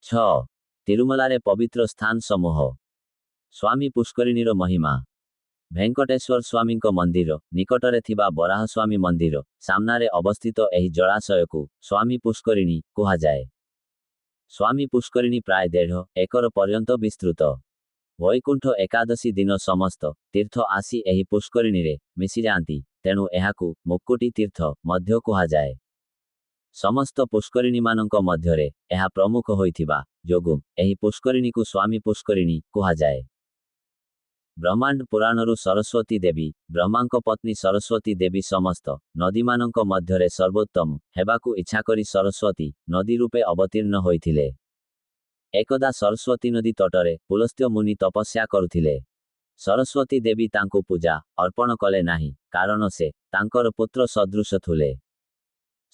छ तिरुमलारे पवित्र स्थान समूह स्वामी पुष्करिणीर महिमा भेंकटेश्वर स्वामी मंदिर निकटरे थिबा बराह स्वामी मंदिर सामनारे अवस्थित एही जलाशयकु स्वामी पुष्करिणी कुहाजाए। स्वामी पुष्करिणी प्राय 1.5 एकर पर्यंत विस्तृत। वैकुंठ एकादशी दिन समस्त तीर्थ आसी एही पुष्करिणी रे मिसी जाती, तेणु एहाकु मुक्कुटी तीर्थ मध्य कुहाजाए। समस्त पुष्करिणी मानक मध्यरे एहा प्रमुख होइथिबा जोगु एही पुष्करिणी को स्वामी पुष्करिणी कुहाजाए। ब्रह्मांड पुराणरु सरस्वती देवी ब्रह्मांक पत्नी सरस्वती देवी समस्त नदी मानक मध्यरे सर्वोत्तम हेबाकु इच्छा करी सरस्वती नदी रूपे अवतीर्ण होइथिले। एकदा सरस्वती नदी तटरे पुलस्त्य मुनि तपस्या करुथिले। सरस्वती देवी तांको पूजा अर्पण कले नाही, कारण से तांकर पुत्र सदृश थुले।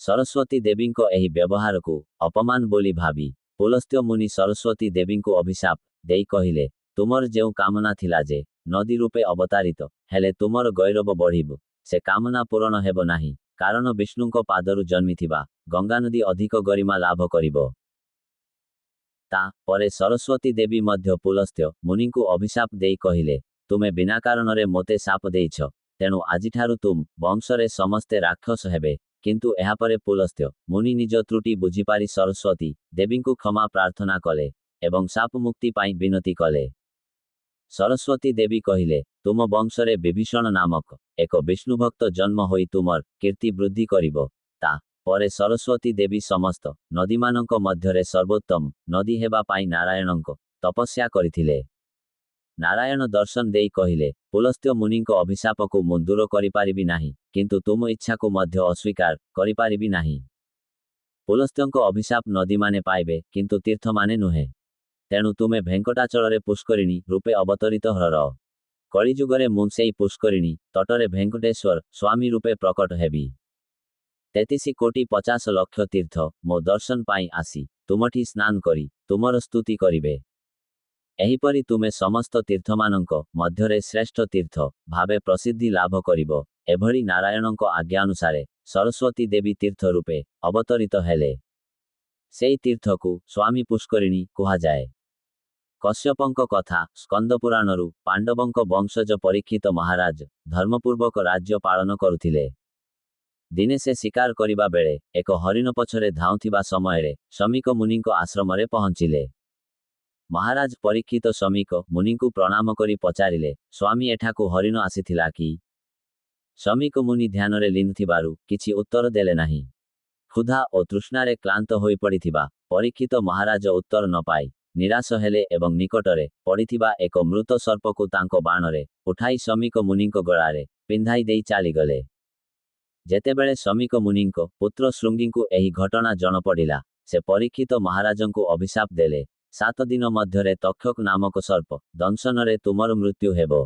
सरस्वती देवी को एही व्यवहार को अपमान बोली भावी पुलस्त्य मुनि सरस्वती देवी को अभिशाप देई कहिले, तुमर जेउ कामना थिला जे नदी रूपे अवतारित हेले तुमर गौरव बढ़िब, से कामना पूरण हेब नाही, कारण विष्णुंको पादरु जन्मिथिबा गंगा नदी अधिक गरिमा लाभ करिबो। ता परे सरस्वती देवी मध्य पुलस्त्य मुनि को अभिशाप देई कहिले, तुमे बिना कारणरे मोते शाप देइछ, तेणु आजिठारु तुम वंशरे समस्ते राक्षस हेबे। किंतु एहापरे पुलस्त्य मुनि निज त्रुटि बुझिपारी सरस्वती देवी को क्षमा प्रार्थना कले एवं शाप मुक्ति पाई विनती कले। सरस्वती देवी कहिले, तुम वंशरे विभीषण नामक एक विष्णुभक्त जन्म होई तुमर कीर्ति वृद्धि करिबो। ता परे सरस्वती देवी समस्त नदी मानक मध्यरे सर्वोत्तम नदी हेबा पाई नारायणंक तपस्या करिथिले। नारायण दर्शन देई कहिले, पुलस्त्य मुनिंक अभिशाप को मु दूर करिपारिबि नाही, किंतु तुम इच्छा को मध्य अस्वीकार करिपारिबि नाही। पुलस्त्यंक अभिशाप नदी माने पाइबे, किंतु तीर्थ माने नुहे। तेणु तुमे भेंकटाचलरे पुष्करिणी रूपे अवतरित हर। कलिजुगरे मु सेई पुष्करिणी तटरे भेंकटेश्वर स्वामी रूपे प्रकट हेबी। 33 कोटी 50 लक्ष तीर्थ मो दर्शन पाई आसी तुमठी स्नान करी तुमर स्तुति करिबे। एहीपरि तुमे समस्त तीर्थमानंक मध्यरे श्रेष्ठ तीर्थ भावे प्रसिद्धि लाभ करिबो। एभଳି नारायणंक आज्ञा अनुसारे सरस्वती देवी तीर्थ रूपे अवतरित हेले। सेई तीर्थकु स्वामी पुष्करिणी कुहाजाए। कश्यपंक कथा स्कंदपुराणरु पांडवंक वंशज परीक्षित महाराज धर्मपूर्वक राज्य पालन करुथिले। दिने से शिकार करिबा बेले एक हरिण पछरे धाउथिबा समयरे शमीक मुनिंक आश्रमरे पहुंचिले। महाराज परीक्षित शमीक मुनिंकु प्रणाम करी पचारिले, स्वामी एठाकु हरिण आसीथिला कि? शमीक मुनि ध्यानरे लीनुथिबारु किछि उत्तर देले नाही। क्षुधा और तृष्णारे क्लांत होई पड़िथिबा परीक्षित महाराज उत्तर न पाई निराश हेले एवं निकटरे पड़िथिबा एक मृत सर्पकु तांको बाणरे उठाई शमीक मुनिंक गळारे पिंधाई देई चालीगले। जेतेबेले शमीक मुनिंक पुत्र शृंगींकु एही घटना जन पड़िला, से परीक्षित महाराजंकु अभिशाप देले, 7 दिन मध्यरे तक्षक नामक सर्प दंशनरे तुमर मृत्यु हेबो।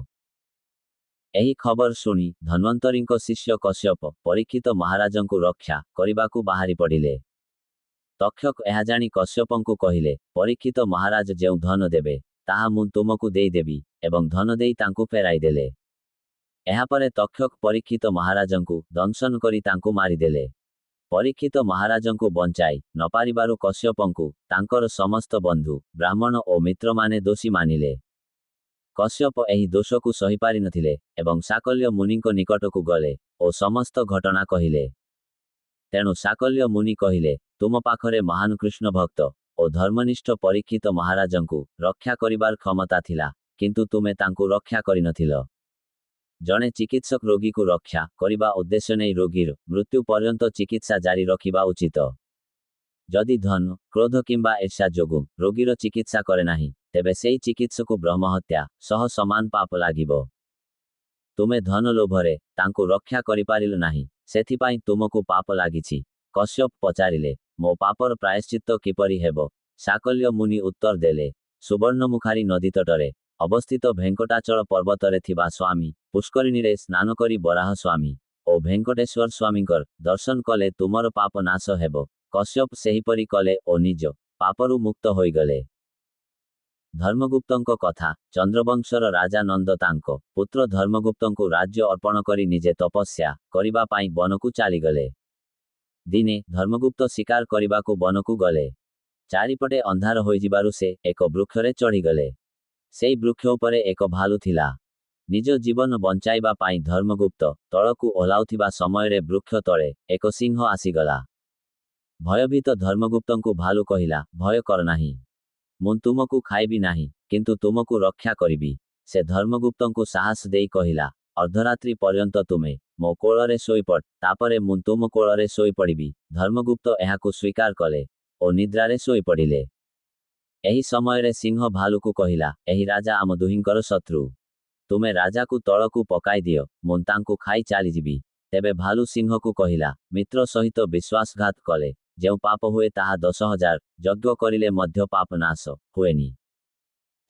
एही खबर सुनी धन्वंतरींक शिष्य कश्यप परीक्षित महाराजंकु रक्षा करिबाकु बाहारी पड़िले। तक्षक एहा जानी कश्यपंकु कहिले, परीक्षित महाराज जेउ धन देबे ताहा मु तुमकु देई देबी एवं धन देई तांकु फेराई देले। एहापरे तक्षक परीक्षित महाराजंकु दंशन करी तांकु मारी देले। परीक्षित महाराजंकु बंचाई न पारिबारु कश्यपंकु तांकर समस्त बंधु ब्राह्मण और मित्र माने दोषी मानिले। कश्यप एही दोषकु सही पारि नथिले एवं साकल्य मुनिंक निकटकु गले और समस्त घटना कहिले। तेणु साकल्य मुनि कहिले, तुम पाखरे महान कृष्ण भक्त और धर्मनिष्ठ परीक्षित महाराजंकु रक्षा करिबार क्षमता थिला, किंतु तुमे तांकु रक्षा करि नथिल। जने चिकित्सक रोगी को रक्षा करिबा उद्देश्य नै रोगीर मृत्यु पर्यंत चिकित्सा जारी रखिबा उचित। जदि धन क्रोध किंबा ईर्ष्या जोगु रोगीर चिकित्सा करे नाही, तेबे सेई चिकित्सकु ब्रह्महत्या सह समान पाप लागिबो। तुमे धन लोभरे तांकु रक्षा करिपारिल नाही, सेथिपाई तुमकु पाप लागिछि। कश्यप पचारिले, मो पापर प्रायश्चित्त किपरि हेबो? साकल्य मुनि उत्तर देले, सुवर्णमुखारी नदी तटरे अवस्थित भेंकटाचल पर्वतरे थिबा स्वामी पुष्करिणीरे स्नान करी बराह स्वामी और भेंकटेश्वर स्वामींकर दर्शन कले तुमर पाप नाश हेबो। कश्यप सेहीपरि कले और निज पापरु मुक्त होई गले। धर्मगुप्तंक कथा चंद्रवंशर राजा नंद तांको पुत्र धर्मगुप्तंकु राज्य अर्पण करी निजे तपस्या करिबा पाई बनकु चालीगले। दिने धर्मगुप्त शिकार करिबाकु बनकु गले। ଚାରିପଟେ ଅନ୍ଧାର ହୋଇଯିବାରୁ ସେ ଏକ ବୃକ୍ଷରେ ଚଢ଼ିଗଲେ। ସେଇ ବୃକ୍ଷ ଉପରେ ଏକ ଭାଲୁ ଥିଲା। ନିଜ ଜୀବନ ବଞ୍ଚାଇବା ପାଇଁ ଧର୍ମଗୁପ୍ତ ତଳକୁ ଓହ୍ଲାଉଥିବା ସମୟରେ ବୃକ୍ଷ ତଳେ ଏକ ସିଂହ ଆସିଗଲା। ଭୟଭୀତ ଧର୍ମଗୁପ୍ତଙ୍କୁ ଭାଲୁ କହିଲା, ଭୟ କର ନାହିଁ। ମୁଁ ତୁମକୁ ଖାଇବି ନାହିଁ, କିନ୍ତୁ ତୁମକୁ ରକ୍ଷା କରିବି। ସେ ଧର୍ମଗୁପ୍ତଙ୍କୁ ସାହସ ଦେଇ କହିଲା, ଅର୍ଦ୍ଧରାତ୍ରି ପର୍ଯ୍ୟନ୍ତ ତୁମେ ମୋ କୋଳରେ ଶୋଇପଡ଼, ତାପରେ ମୁଁ ତୁମ କୋଳରେ ଶୋଇପଡ଼ିବି। ଧର୍ମଗୁପ୍ତ ଏହାକୁ ସ୍ୱୀକାର କଲେ ଓ ନିଦ୍ରାରେ ଶୋଇପଡ଼ିଲେ। ଏହି ସମୟରେ ସିଂହ ଭାଲୁକୁ କହିଲା, ଏହି ରାଜା ଆମ ଦୁହିଁଙ୍କର ଶତ୍ରୁ। ତୁମେ ରାଜାକୁ ତଳକୁ ପକାଇ ଦିଅ, ମୁଁ ତାଙ୍କୁ ଖାଇ ଚାଲିଯିବି। ତେବେ ଭାଲୁ ସିଂହକୁ କହିଲା, ମିତ୍ର ସହିତ ବିଶ୍ୱାସଘାତ କଲେ ଯେଉଁ ପାପ ହୁଏ ତାହା 10,000 ଯଜ୍ଞ କରିଲେ ମଧ୍ୟ ପାପ ନାଶ ହୁଏନି।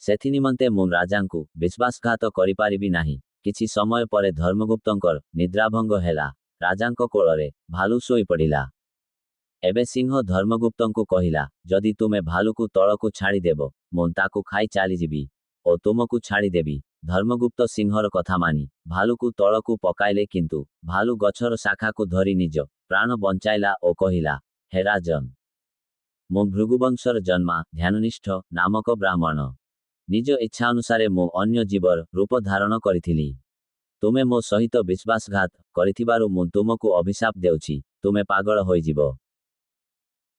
ସେଥିନିମନ୍ତେ ମୁଁ ରାଜାଙ୍କୁ ବିଶ୍ୱାସଘାତ କରିପାରିବି ନାହିଁ। କିଛି ସମୟ ପରେ ଧର୍ମଗୁପ୍ତଙ୍କର ନିଦ୍ରାଭଙ୍ଗ ହେଲା। ରାଜାଙ୍କ କୋଳରେ ଭାଲୁ ଶୋଇପଡ଼ିଲା। ଏବେ ସିଂହ ଧର୍ମଗୁପ୍ତଙ୍କୁ କହିଲା, ଯଦି ତୁମେ ଭାଲୁକୁ ତଳକୁ ଛାଡ଼ିଦେବ, ମୁଁ ତାକୁ ଖାଇ ଚାଲିଯିବି ଓ ତୁମକୁ ଛାଡ଼ିଦେବି। ଧର୍ମଗୁପ୍ତ ସିଂହର କଥା ମାନି ଭାଲୁକୁ ତଳକୁ ପକାଇଲେ, କିନ୍ତୁ ଭାଲୁ ଗଛର ଶାଖାକୁ ଧରି ନିଜ ପ୍ରାଣ ବଞ୍ଚାଇଲା ଓ କହିଲା, ହେ ରାଜନ, ମୁଁ ଭୃଗୁବଂଶର ଜନ୍ମା ଧ୍ୟାନନିଷ୍ଠ ନାମକ ବ୍ରାହ୍ମଣ। ନିଜ ଇଚ୍ଛା ଅନୁସାରେ ମୁଁ ଅନ୍ୟ ଜୀବର ରୂପ ଧାରଣ କରିଥିଲି। ତୁମେ ମୋ ସହିତ ବିଶ୍ୱାସଘାତ କରିଥିବାରୁ ମୁଁ ତୁମକୁ ଅଭିଶାପ ଦେଉଛି, ତୁମେ ପାଗଳ ହୋଇଯିବ।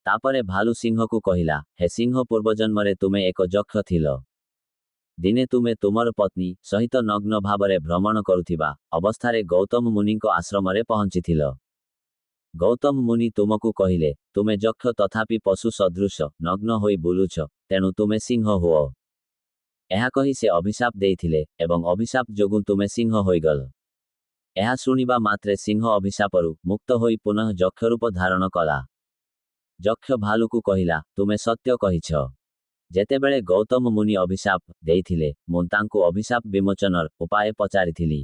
ତାପରେ ଭାଲୁ ସିଂହକୁ କହିଲା, ହେ ସିଂହ, ପୂର୍ବଜନ୍ମରେ ତୁମେ ଏକ ଯକ୍ଷ ଥିଲ। ଦିନେ ତୁମେ ତୁମର ପତ୍ନୀ ସହିତ ନଗ୍ନ ଭାବରେ ଭ୍ରମଣ କରୁଥିବା ଅବସ୍ଥାରେ ଗୌତମ ମୁନିଙ୍କ ଆଶ୍ରମରେ ପହଞ୍ଚିଥିଲ। ଗୌତମ ମୁନି ତୁମକୁ କହିଲେ, ତୁମେ ଯକ୍ଷ ତଥାପି ପଶୁ ସଦୃଶ ନଗ୍ନ ହୋଇ ବୁଲୁଛ, ତେଣୁ ତୁମେ ସିଂହ ହୁଅ। ଏହା କହି ସେ ଅଭିଶାପ ଦେଇଥିଲେ ଏବଂ ଅଭିଶାପ ଯୋଗୁଁ ତୁମେ ସିଂହ ହୋଇଗଲ। ଏହା ଶୁଣିବା ମାତ୍ରେ ସିଂହ ଅଭିଶାପରୁ ମୁକ୍ତ ହୋଇ ପୁନଃ ଯକ୍ଷ ରୂପ ଧାରଣ କଲା। ଯକ୍ଷ ଭାଲୁକୁ କହିଲା, ତୁମେ ସତ୍ୟ କହିଛ। ଯେତେବେଳେ ଗୌତମ ମୁନି ଅଭିଶାପ ଦେଇଥିଲେ, ମୁଁ ତାଙ୍କୁ ଅଭିଶାପ ବିମୋଚନର ଉପାୟ ପଚାରିଥିଲି।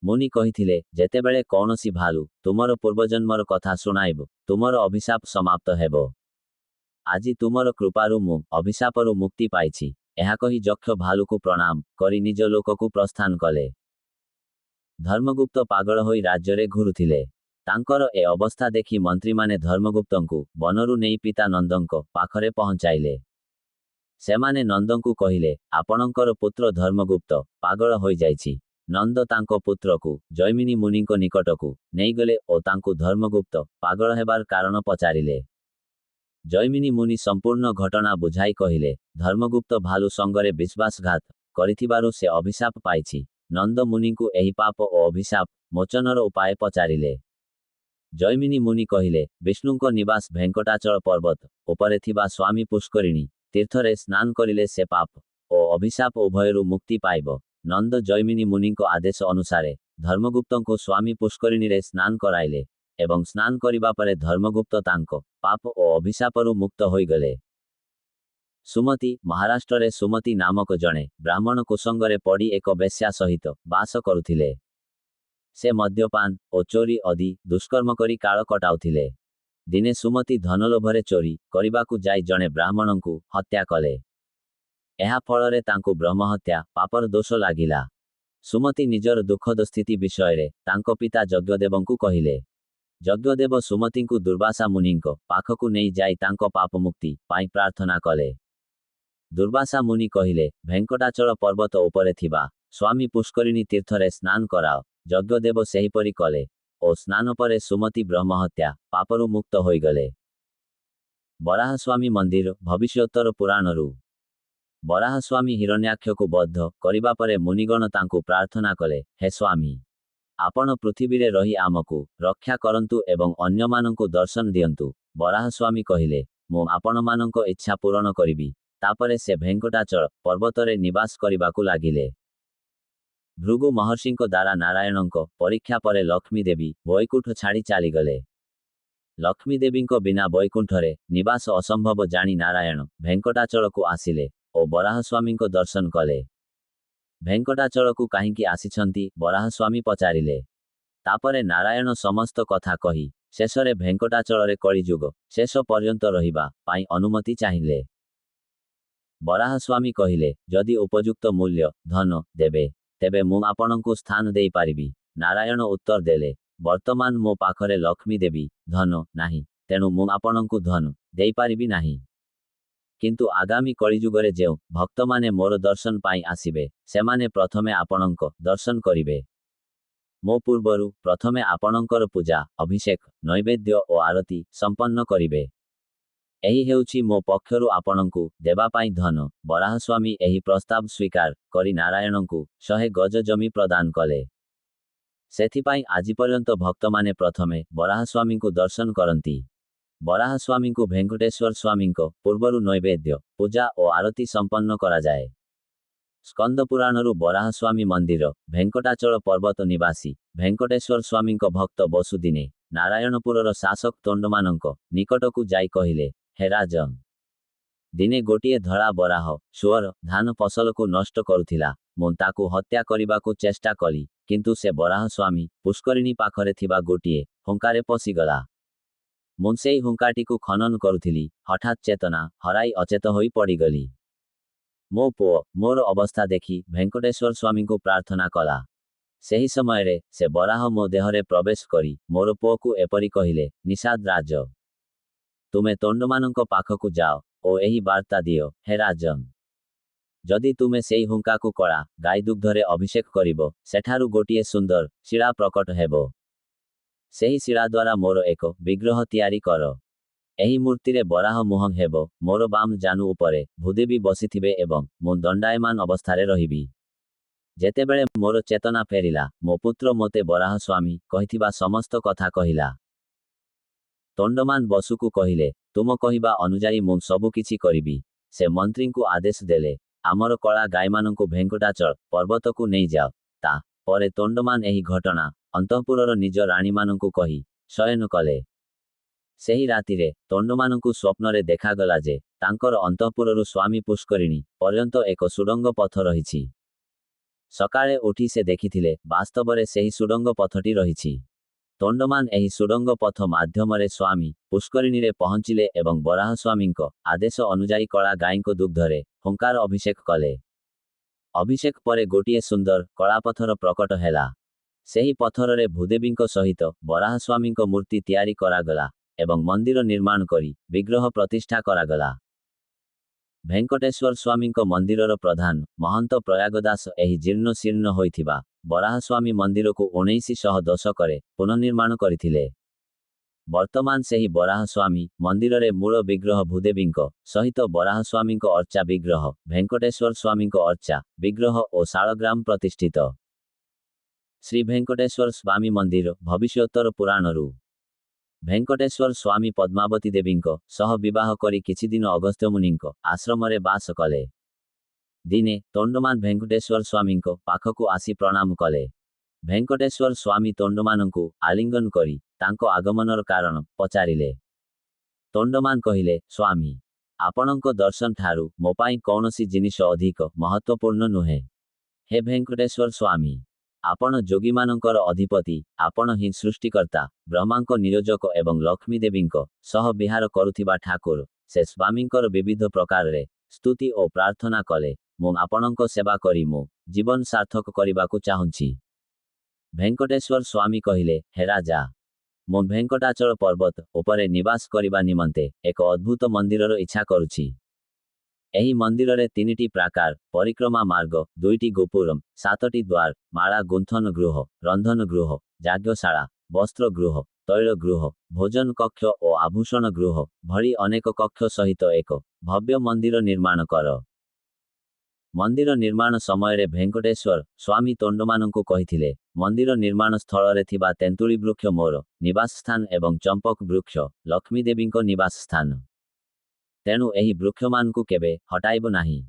ମୁନି କହିଥିଲେ, ଯେତେବେଳେ କୌଣସି ଭାଲୁ ତୁମର ପୂର୍ବଜନ୍ମର କଥା ଶୁଣାଇବ, ତୁମର ଅଭିଶାପ ସମାପ୍ତ ହେବ। ଆଜି ତୁମର କୃପାରୁ ମୁଁ ଅଭିଶାପରୁ ମୁକ୍ତି ପାଇଛି। ଏହା କହି ଯକ୍ଷ ଭାଲୁକୁ ପ୍ରଣାମ କରି ନିଜ ଲୋକକୁ ପ୍ରସ୍ଥାନ କଲେ। ଧର୍ମଗୁପ୍ତ ପାଗଳ ହୋଇ ରାଜ୍ୟରେ ଘୁରୁଥିଲେ। ତାଙ୍କର ଏ ଅବସ୍ଥା ଦେଖି ମନ୍ତ୍ରୀମାନେ ଧର୍ମଗୁପ୍ତଙ୍କୁ ବନରୁ ନେଇ ପିତା ନନ୍ଦଙ୍କ ପାଖରେ ପହଞ୍ଚାଇଲେ। ସେମାନେ ନନ୍ଦଙ୍କୁ କହିଲେ, ଆପଣଙ୍କର ପୁତ୍ର ଧର୍ମଗୁପ୍ତ ପାଗଳ ହୋଇଯାଇଛି। ନନ୍ଦ ତାଙ୍କ ପୁତ୍ରକୁ ଜୈମିନୀ ମୁନିଙ୍କ ନିକଟକୁ ନେଇଗଲେ ଓ ତାଙ୍କୁ ଧର୍ମଗୁପ୍ତ ପାଗଳ ହେବାର କାରଣ ପଚାରିଲେ। ଜୈମିନୀ ମୁନି ସମ୍ପୂର୍ଣ୍ଣ ଘଟଣା ବୁଝାଇ କହିଲେ, ଧର୍ମଗୁପ୍ତ ଭାଲୁ ସଙ୍ଗରେ ବିଶ୍ୱାସଘାତ କରିଥିବାରୁ ସେ ଅଭିଶାପ ପାଇଛି। ନନ୍ଦ ମୁନିଙ୍କୁ ଏହି ପାପ ଓ ଅଭିଶାପ ମୋଚନର ଉପାୟ ପଚାରିଲେ। ଜୈମିନୀ ମୁନି କହିଲେ, ବିଷ୍ଣୁଙ୍କ ନିବାସ ଭେଙ୍କଟାଚଳ ପର୍ବତ ଉପରେ ଥିବା ସ୍ୱାମୀ ପୁଷ୍କରିଣୀ ତୀର୍ଥରେ ସ୍ନାନ କରିଲେ ସେ ପାପ ଓ ଅଭିଶାପ ଉଭୟରୁ ମୁକ୍ତି ପାଇବ। ନନ୍ଦ ଜୈମିନୀ ମୁନିଙ୍କ ଆଦେଶ ଅନୁସାରେ ଧର୍ମଗୁପ୍ତଙ୍କୁ ସ୍ୱାମୀ ପୁଷ୍କରିଣୀରେ ସ୍ନାନ କରାଇଲେ ଏବଂ ସ୍ନାନ କରିବା ପରେ ଧର୍ମଗୁପ୍ତ ତାଙ୍କ ପାପ ଓ ଅଭିଶାପରୁ ମୁକ୍ତ ହୋଇଗଲେ। ସୁମତି ମହାରାଷ୍ଟ୍ରରେ ସୁମତି ନାମକ ଜଣେ ବ୍ରାହ୍ମଣ କୁସଙ୍ଗରେ ପଡ଼ି ଏକ ବେଶ୍ୟା ସହିତ ବାସ କରୁଥିଲେ। ସେ ମଦ୍ୟପାନ ଓ ଚୋରି ଆଦି ଦୁଷ୍କର୍ମ କରି କାଳ କଟାଉଥିଲେ। ଦିନେ ସୁମତି ଧନଲୋଭରେ ଚୋରି କରିବାକୁ ଯାଇ ଜଣେ ବ୍ରାହ୍ମଣଙ୍କୁ ହତ୍ୟା କଲେ। ଏହା ଫଳରେ ତାଙ୍କୁ ବ୍ରହ୍ମହତ୍ୟା ପାପର ଦୋଷ ଲାଗିଲା। ସୁମତି ନିଜର ଦୁଃଖଦ ସ୍ଥିତି ବିଷୟରେ ତାଙ୍କ ପିତା ଯଜ୍ଞଦେବଙ୍କୁ କହିଲେ। ଯଜ୍ଞଦେବ ସୁମତିଙ୍କୁ ଦୁର୍ବାସା ମୁନିଙ୍କ ପାଖକୁ ନେଇ ଯାଇ ତାଙ୍କ ପାପ ମୁକ୍ତି ପାଇଁ ପ୍ରାର୍ଥନା କଲେ। ଦୁର୍ବାସା ମୁନି କହିଲେ, ଭେଙ୍କଟାଚଳ ପର୍ବତ ଉପରେ ଥିବା ସ୍ୱାମୀ ପୁଷ୍କରିଣୀ ତୀର୍ଥରେ ସ୍ନାନ କରାଅ। ଯଜ୍ଞଦେବ ସେହିପରି କଲେ ଓ ସ୍ନାନ ପରେ ସୁମତି ବ୍ରହ୍ମହତ୍ୟା ପାପରୁ ମୁକ୍ତ ହୋଇଗଲେ। ବରାହସ୍ୱାମୀ ମନ୍ଦିର ଭବିଷ୍ୟୋତ୍ତର ପୁରାଣରୁ। ବରାହସ୍ୱାମୀ ହିରଣ୍ୟାକ୍ଷକୁ ବଦ୍ଧ କରିବା ପରେ ମୁନିଗଣ ତାଙ୍କୁ ପ୍ରାର୍ଥନା କଲେ, ହେ ସ୍ୱାମୀ, ଆପଣ ପୃଥିବୀରେ ରହି ଆମକୁ ରକ୍ଷା କରନ୍ତୁ ଏବଂ ଅନ୍ୟମାନଙ୍କୁ ଦର୍ଶନ ଦିଅନ୍ତୁ। ବରାହସ୍ୱାମୀ କହିଲେ, ମୁଁ ଆପଣମାନଙ୍କ ଇଚ୍ଛା ପୂରଣ କରିବି। ତାପରେ ସେ ଭେଙ୍କଟାଚଳ ପର୍ବତରେ ନିବାସ କରିବାକୁ ଲାଗିଲେ। ଭୃଗୁ ମହର୍ଷିଙ୍କ ଦ୍ୱାରା ନାରାୟଣଙ୍କ ପରୀକ୍ଷା ପରେ ଲକ୍ଷ୍ମୀ ଦେବୀ ବୈକୁଣ୍ଠ ଛାଡ଼ି ଚାଲିଗଲେ। ଲକ୍ଷ୍ମୀ ଦେବୀଙ୍କ ବିନା ବୈକୁଣ୍ଠରେ ନିବାସ ଅସମ୍ଭବ ଜାଣି ନାରାୟଣ ଭେଙ୍କଟାଚଳକୁ ଆସିଲେ ଓ ବରାହସ୍ୱାମୀଙ୍କ ଦର୍ଶନ କଲେ। ଭେଙ୍କଟାଚଳକୁ କାହିଁକି ଆସିଛନ୍ତି ବରାହସ୍ୱାମୀ ପଚାରିଲେ। ତାପରେ ନାରାୟଣ ସମସ୍ତ କଥା କହି ଶେଷରେ ଭେଙ୍କଟାଚଳରେ କଳିଯୁଗ ଶେଷ ପର୍ଯ୍ୟନ୍ତ ରହିବା ପାଇଁ ଅନୁମତି ଚାହିଁଲେ। ବରାହସ୍ୱାମୀ କହିଲେ, ଯଦି ଉପଯୁକ୍ତ ମୂଲ୍ୟ ଧନ ଦେବେ, ତେବେ ମୁଁ ଆପଣଙ୍କୁ ସ୍ଥାନ ଦେଇପାରିବି। ନାରାୟଣ ଉତ୍ତର ଦେଲେ, ବର୍ତ୍ତମାନ ମୋ ପାଖରେ ଲକ୍ଷ୍ମୀ ଦେବୀ ଧନ ନାହିଁ, ତେଣୁ ମୁଁ ଆପଣଙ୍କୁ ଧନ ଦେଇପାରିବି ନାହିଁ। किंतु आगामी कलिजुगरे जेउ भक्तमाने मोर दर्शन पाई आसिबे सेमाने प्रथमे आपणंक दर्शन करिबे। मो पूर्वरु प्रथमे आपणंकर पूजा अभिषेक नैवेद्य और आरती संपन्न करिबे। एही हेउछि मो पक्षरु आपणंकु देबा पाई धन। बराहस्वामी एही प्रस्ताव स्वीकार करि नारायणंकु 100 गज जमी प्रदान कले। सेथिपाई आजि पर्यंत भक्तमाने प्रथमे बराहस्वामींकु दर्शन करंती। बराहस्वामींकु भेंकटेश्वर स्वामींको पूर्वरु नैवेद्य पूजा और आरती संपन्न करा जाए। स्कंद पुराणरु बराहस्वामी मंदिर भेंकटाचल पर्वत निवासी भेंकटेश्वर स्वामींको भक्त बसुदिने नारायणपुरर शासक तोंडमानंको निकटकु जाई कहिले, हे राजन, दिने गोटिए धड़ा बराह सुअर धान फसलकु नष्ट करुथिला। मु ताकु हत्या करिबाकु चेष्टा कली, किंतु से बराहस्वामी पुष्करिणी पाखरे थिबा गोटिए हुंकारे पसिगला। मु सेई हुंकाटीकु खनन करुथिली, हठात चेतना हराई अचेत होई पड़ीगली। मो पुओ मोर अवस्था देखि भेंकटेश्वर स्वामी को प्रार्थना कला। सेही समयरे से बराह मो देहरे प्रवेश करी मोर पुओकु एपरि कहिले, निषाद राज, तुमे तोंडमानंको पाखकु जाओ ओ एही वार्ता दियो, हे राजन, जदि तुमे सेई हुंकाकु कड़ा गाई दुग्धरे अभिषेक करिबो सेठारु गोटिए सुंदर शिला प्रकट हेबो। सेही शिला द्वारा मोर एक विग्रह तैयारी करो। एही मूर्तिरे बराह मुहं हेबो, मोर बाम जानु उपरे भूदेवी बसिथिबे एवं मु दंडायमान अवस्थारे रहिबी। जेतेबेले मोर चेतना फेरिला, मो पुत्र मोते बराह स्वामी कहिथिबा समस्त कथा कहिला। तोंडमान बसुकु कहिले, तुम कहिबा अनुजाई मु सबु किछि करिबी। से मंत्रींकु आदेश देले, आमर कला गायमानंकु भेंकटाचल पर्वतकु नहीं जाओ। ता परे तोंडमान एही घटना अंतःपुरर निज राणीमानंकु कहि शयन कले। सेही रातिरे तोंडमानंकु स्वप्नरे देखागला जे तांकर अंतःपुररु स्वामी पुष्करिणी पर्यंत एक सुडंग पथ रहिछि। सकाळे उठी से देखिथिले वास्तवरे सेही सुडंग पथटी रहिछि। तोंडमान एही सुडंग पथ माध्यमरे स्वामी पुष्करिणीरे पहुंचिले एवं बराह स्वामींको आदेश अनुजाई कला गाईंको दुग्धरे हुंकार अभिषेक कले। अभिषेक परे गोटिए सुंदर कलापथर प्रकट हेला। सेही पथररे भूदेवींको सहित बराह स्वामींको मूर्ति तैयारी करागला एवं मंदिर निर्माण करी विग्रह प्रतिष्ठा करागला। भेंकटेश्वर स्वामींको मंदिरर प्रधान महंत प्रयागदास एही जीर्ण शीर्ण होइथिबा बराह स्वामी मंदिर को 1910 करे पुनर्निर्माण करिथिले। वर्तमान सेही बराह स्वामी मंदिररे मूल विग्रह भूदेवींको सहित बराह स्वामींको अर्चा विग्रह भेंकटेश्वर स्वामींको अर्चा विग्रह और शालग्राम प्रतिष्ठित। श्री भेंकटेश्वर स्वामी मंदिर भविष्योत्तर पुराणरू भेंकटेश्वर स्वामी पद्मावती देवींको सह विवाह करी किछि दिन अगस्त्य मुनिंको आश्रमरे बास कले। दिने तोंडमान भेंकटेश्वर स्वामींको पाखकु आसी प्रणाम कले। भेंकटेश्वर स्वामी तोंडमानंकु आलिंगन करी तांको आगमनर कारण पचारिले। तोंडमान कहिले, स्वामी, आपणंको दर्शन ठारू मो पाई कौनसी जिनिष अधिक महत्वपूर्ण नुहे। हे भेंकटेश्वर स्वामी, आपण जोगीमानंकर अधिपति, आपण ही सृष्टिकर्ता, ब्रह्मांको नियोजक एवं लक्ष्मी देवींको सह विहार करुथिबा ठाकुर। से स्वामींकर विविध प्रकार रे स्तुति और प्रार्थना कले। मु आपणंको सेवा करी मो जीवन सार्थक करिबाकु चाहुंची। भेंकटेश्वर स्वामी कहिले, हे राजा, मु भेंकटाचल पर्वत उपरे निवास करिबा निमंते एक अद्भुत मंदिरर इच्छा करुछि। एही मंदिररे 3टी प्राकार परिक्रमा मार्ग, 2टी गोपुरम, 7टी द्वार, माला गुंथन गृह, रंधन गृह, याज्ञशाला, वस्त्र गृह, तैल गृह, भोजन कक्ष और आभूषण गृह भली अनेक कक्ष सहित एक भव्य मंदिर निर्माण कर। मंदिर निर्माण समय भेंकटेश्वर स्वामी तोंडमानंकु कहिथिले, मंदिर निर्माण स्थल रे थिबा तेंतुली वृक्ष मोर निवास स्थान एवं चंपक वृक्ष लक्ष्मी देवींको निवास स्थान। तेणु एही वृक्षमानकु केबे हटाइब नाही।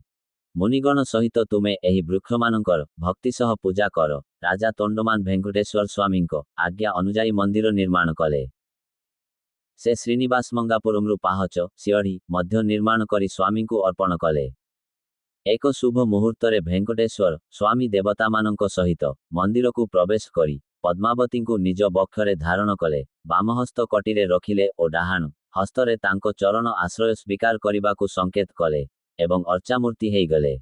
मुनिगण सहित तुमे एही वृक्षमानंकर भक्ति सह पूजा कर। राजा तोंडमान भेंकटेश्वर स्वामींको आज्ञा अनुजाई मंदिर निर्माण कले। से श्रीनिवास मंगापुरमरु पाहच सियढ़ी मध्य निर्माण करी स्वामींकु अर्पण कले। एक शुभ मुहूर्तरे भेंकटेश्वर स्वामी देवतामानंको सहित मंदिरकु प्रवेश करी पद्मावतींकु निज बक्षरे धारण कले। बामहस्त कटिरे रखिले और डाहाण हस्तरे तांको चरण आश्रय स्वीकार करिबाकु संकेत कले एवं अर्चामूर्ति हेई गले।